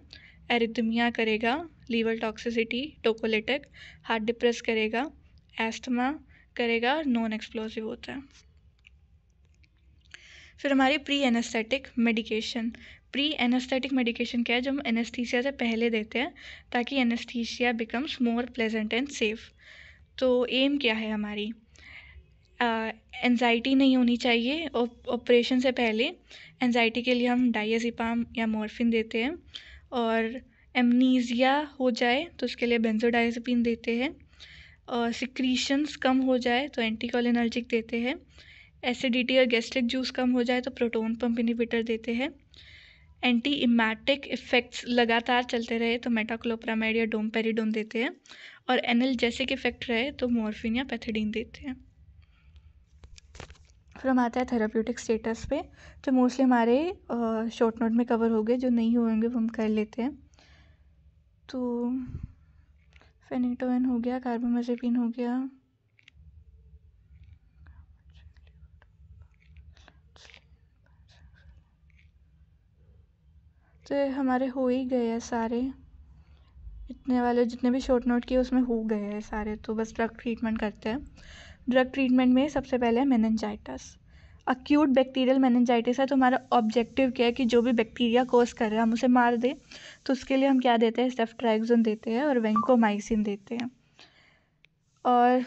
एरिथमिया करेगा, लीवर टॉक्सिसिटी, टोकोलिटिक, हार्ट डिप्रेस करेगा, एस्थमा करेगा, नॉन एक्सप्लोसिव होता है। फिर हमारी pre anaesthetic medication. Pre anaesthetic medication क्या है? जो हम एनेस्थीसिया से पहले देते हैं ताकि anaesthesia becomes more pleasant and safe. तो एम क्या है हमारी? एंजाइटी नहीं होनी चाहिए ऑपरेशन से पहले। एंजाइटी के लिए हम डायज़ेपाम या मॉर्फिन देते हैं। और एमनीजिया हो जाए तो उसके लिए बेंजोडाइजेपिन देते हैं। और सिक्रीशंस कम हो जाए तो एंटीकोलिनर्जिक देते हैं। एसिडिटी और गैस्ट्रिक जूस कम हो जाए तो प्रोटोन पंप इनहिबिटर देते हैं। एंटी इमेटिक इफेक्ट्स लगातार चलते रहे तो मेटाक्लोप्रामाइड या डोमपेरिडोन देते हैं। और एनाल्जेसिक इफेक्ट रहे तो मॉर्फिन या पैथिडीन देते हैं। फिर हम आते हैं थेराप्यूटिक स्टेटस पे। तो मोस्टली हमारे शॉर्ट नोट में कवर हो गए, जो नहीं होंगे वो हम कर लेते हैं। तो फेनिटोइन हो गया, कार्बामेजेपिन हो गया, तो हमारे हो ही गए हैं सारे। इतने वाले जितने भी शॉर्ट नोट किए उसमें हो गए हैं सारे। तो बस ड्रग ट्रीटमेंट करते हैं। ड्रग ट्रीटमेंट में सबसे पहले है मेनिंजाइटिस। अक्यूट बैक्टीरियल मेनिंजाइटिस है तो हमारा ऑब्जेक्टिव क्या है कि जो भी बैक्टीरिया कोज कर रहा है हम उसे मार दें। तो उसके लिए हम क्या देते हैं? सेफ्ट्राइक्सोन देते हैं और वेंकोमाइसिन देते हैं। और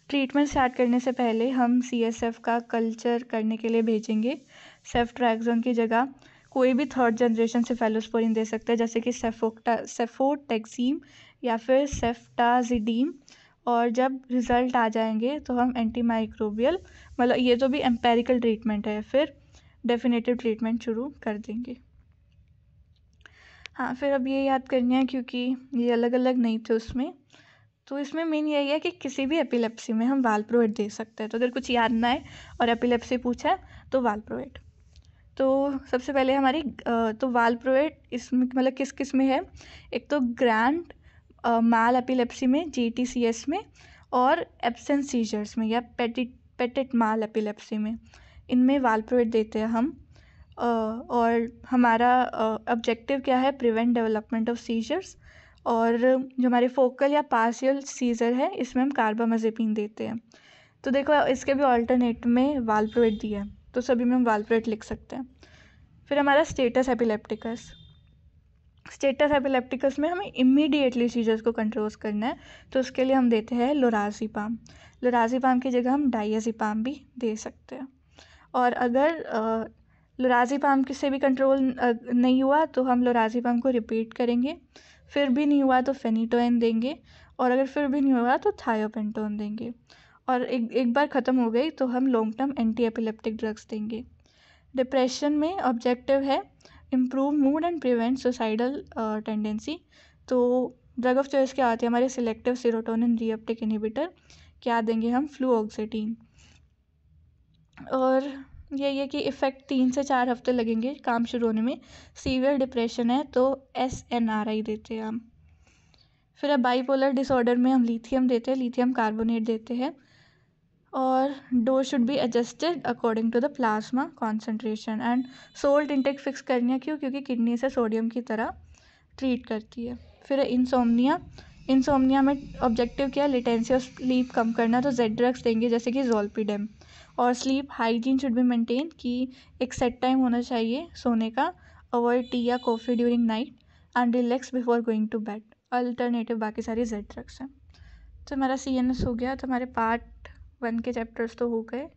ट्रीटमेंट स्टार्ट करने से पहले हम CSF का कल्चर करने के लिए भेजेंगे। सेफ्ट्राइक्सोन की जगह कोई भी थर्ड जनरेशन सेफेलोस्पोरिन दे सकते हैं, जैसे कि सेफोटेक्सीम या फिर सेफ्टाजिडीम। और जब रिज़ल्ट आ जाएंगे तो हम एंटीमाइक्रोबियल, मतलब ये तो भी एम्पेरिकल ट्रीटमेंट है, फिर डेफिनेटिव ट्रीटमेंट शुरू कर देंगे। हाँ, फिर अब ये याद करनी है क्योंकि ये अलग अलग नहीं थे उसमें। तो इसमें मेन यही है कि किसी भी एपिलेप्सी में हम वाल्प्रोएट दे सकते हैं। तो अगर कुछ याद ना आए और एपिलेप्सी पूछा है तो वाल्प्रोएट। तो सबसे पहले हमारी तो वाल्प्रोएट इसमें मतलब किस किस में है? एक तो ग्रैंड माल एपिलेप्सी में, GTCS में, और एब्सेंट सीजर्स में या पेटिट माल एपिलेप्सी में, इनमें वाल्प्रोएट देते हैं हम। और हमारा ऑब्जेक्टिव क्या है? Prevent development of seizures. और जो हमारे फोकल या पार्शियल सीजर है इसमें हम कार्बामेजेपिन देते हैं। तो देखो इसके भी ऑल्टरनेट में वाल्प्रोएट दिया है, तो सभी में हम वाल्प्रोएट लिख सकते हैं। फिर हमारा स्टेटस एपिलेप्टिकस। स्टेटस एपिलेप्टिकस में हमें इमीडिएटली सीजर्स को कंट्रोल करना है, तो उसके लिए हम देते हैं लोराज़ेपाम। लोराज़ेपाम की जगह हम डायज़ेपाम भी दे सकते हैं। और अगर लोराज़ेपाम से भी कंट्रोल नहीं हुआ तो हम लोराज़ेपाम को रिपीट करेंगे। फिर भी नहीं हुआ तो फेनिटोइन देंगे। और अगर फिर भी नहीं हुआ तो थायोपेंटोन देंगे। और एक बार ख़त्म हो गई तो हम long term anti epileptic drugs देंगे। डिप्रेशन में ऑब्जेक्टिव है improve mood and prevent suicidal tendency. तो ड्रग ऑफ चॉइस क्या आती है हमारे? Selective serotonin reuptake inhibitor. क्या देंगे हम? फ्लूऑक्सेटिन। और यही है कि इफ़ेक्ट 3 से 4 हफ्ते लगेंगे काम शुरू होने में। सीवियर डिप्रेशन है तो SNRI देते हैं हम। फिर बाइपोलर डिसऑर्डर में हम लिथियम देते हैं, लिथियम कार्बोनेट देते हैं। और dose should be adjusted according to the plasma concentration. And salt intake fix करनी है, क्योंकि किडनी से सोडियम की तरह ट्रीट करती है। फिर इंसोम्निया। इंसोम्निया में ऑब्जेक्टिव क्या है? लेटेंसी और स्लीप कम करना, तो जेड ड्रग्स देंगे जैसे कि ज़ोल्पिडेम। और sleep hygiene should be maintain, कि एक सेट टाइम होना चाहिए सोने का। अवॉइड टी या coffee during night and relax before going to bed. Alternative बाकी सारी जेड ड्रग्स हैं। तो हमारा CNS हो गया। तो हमारे पार्ट 1 के चैप्टर्स तो हो गए।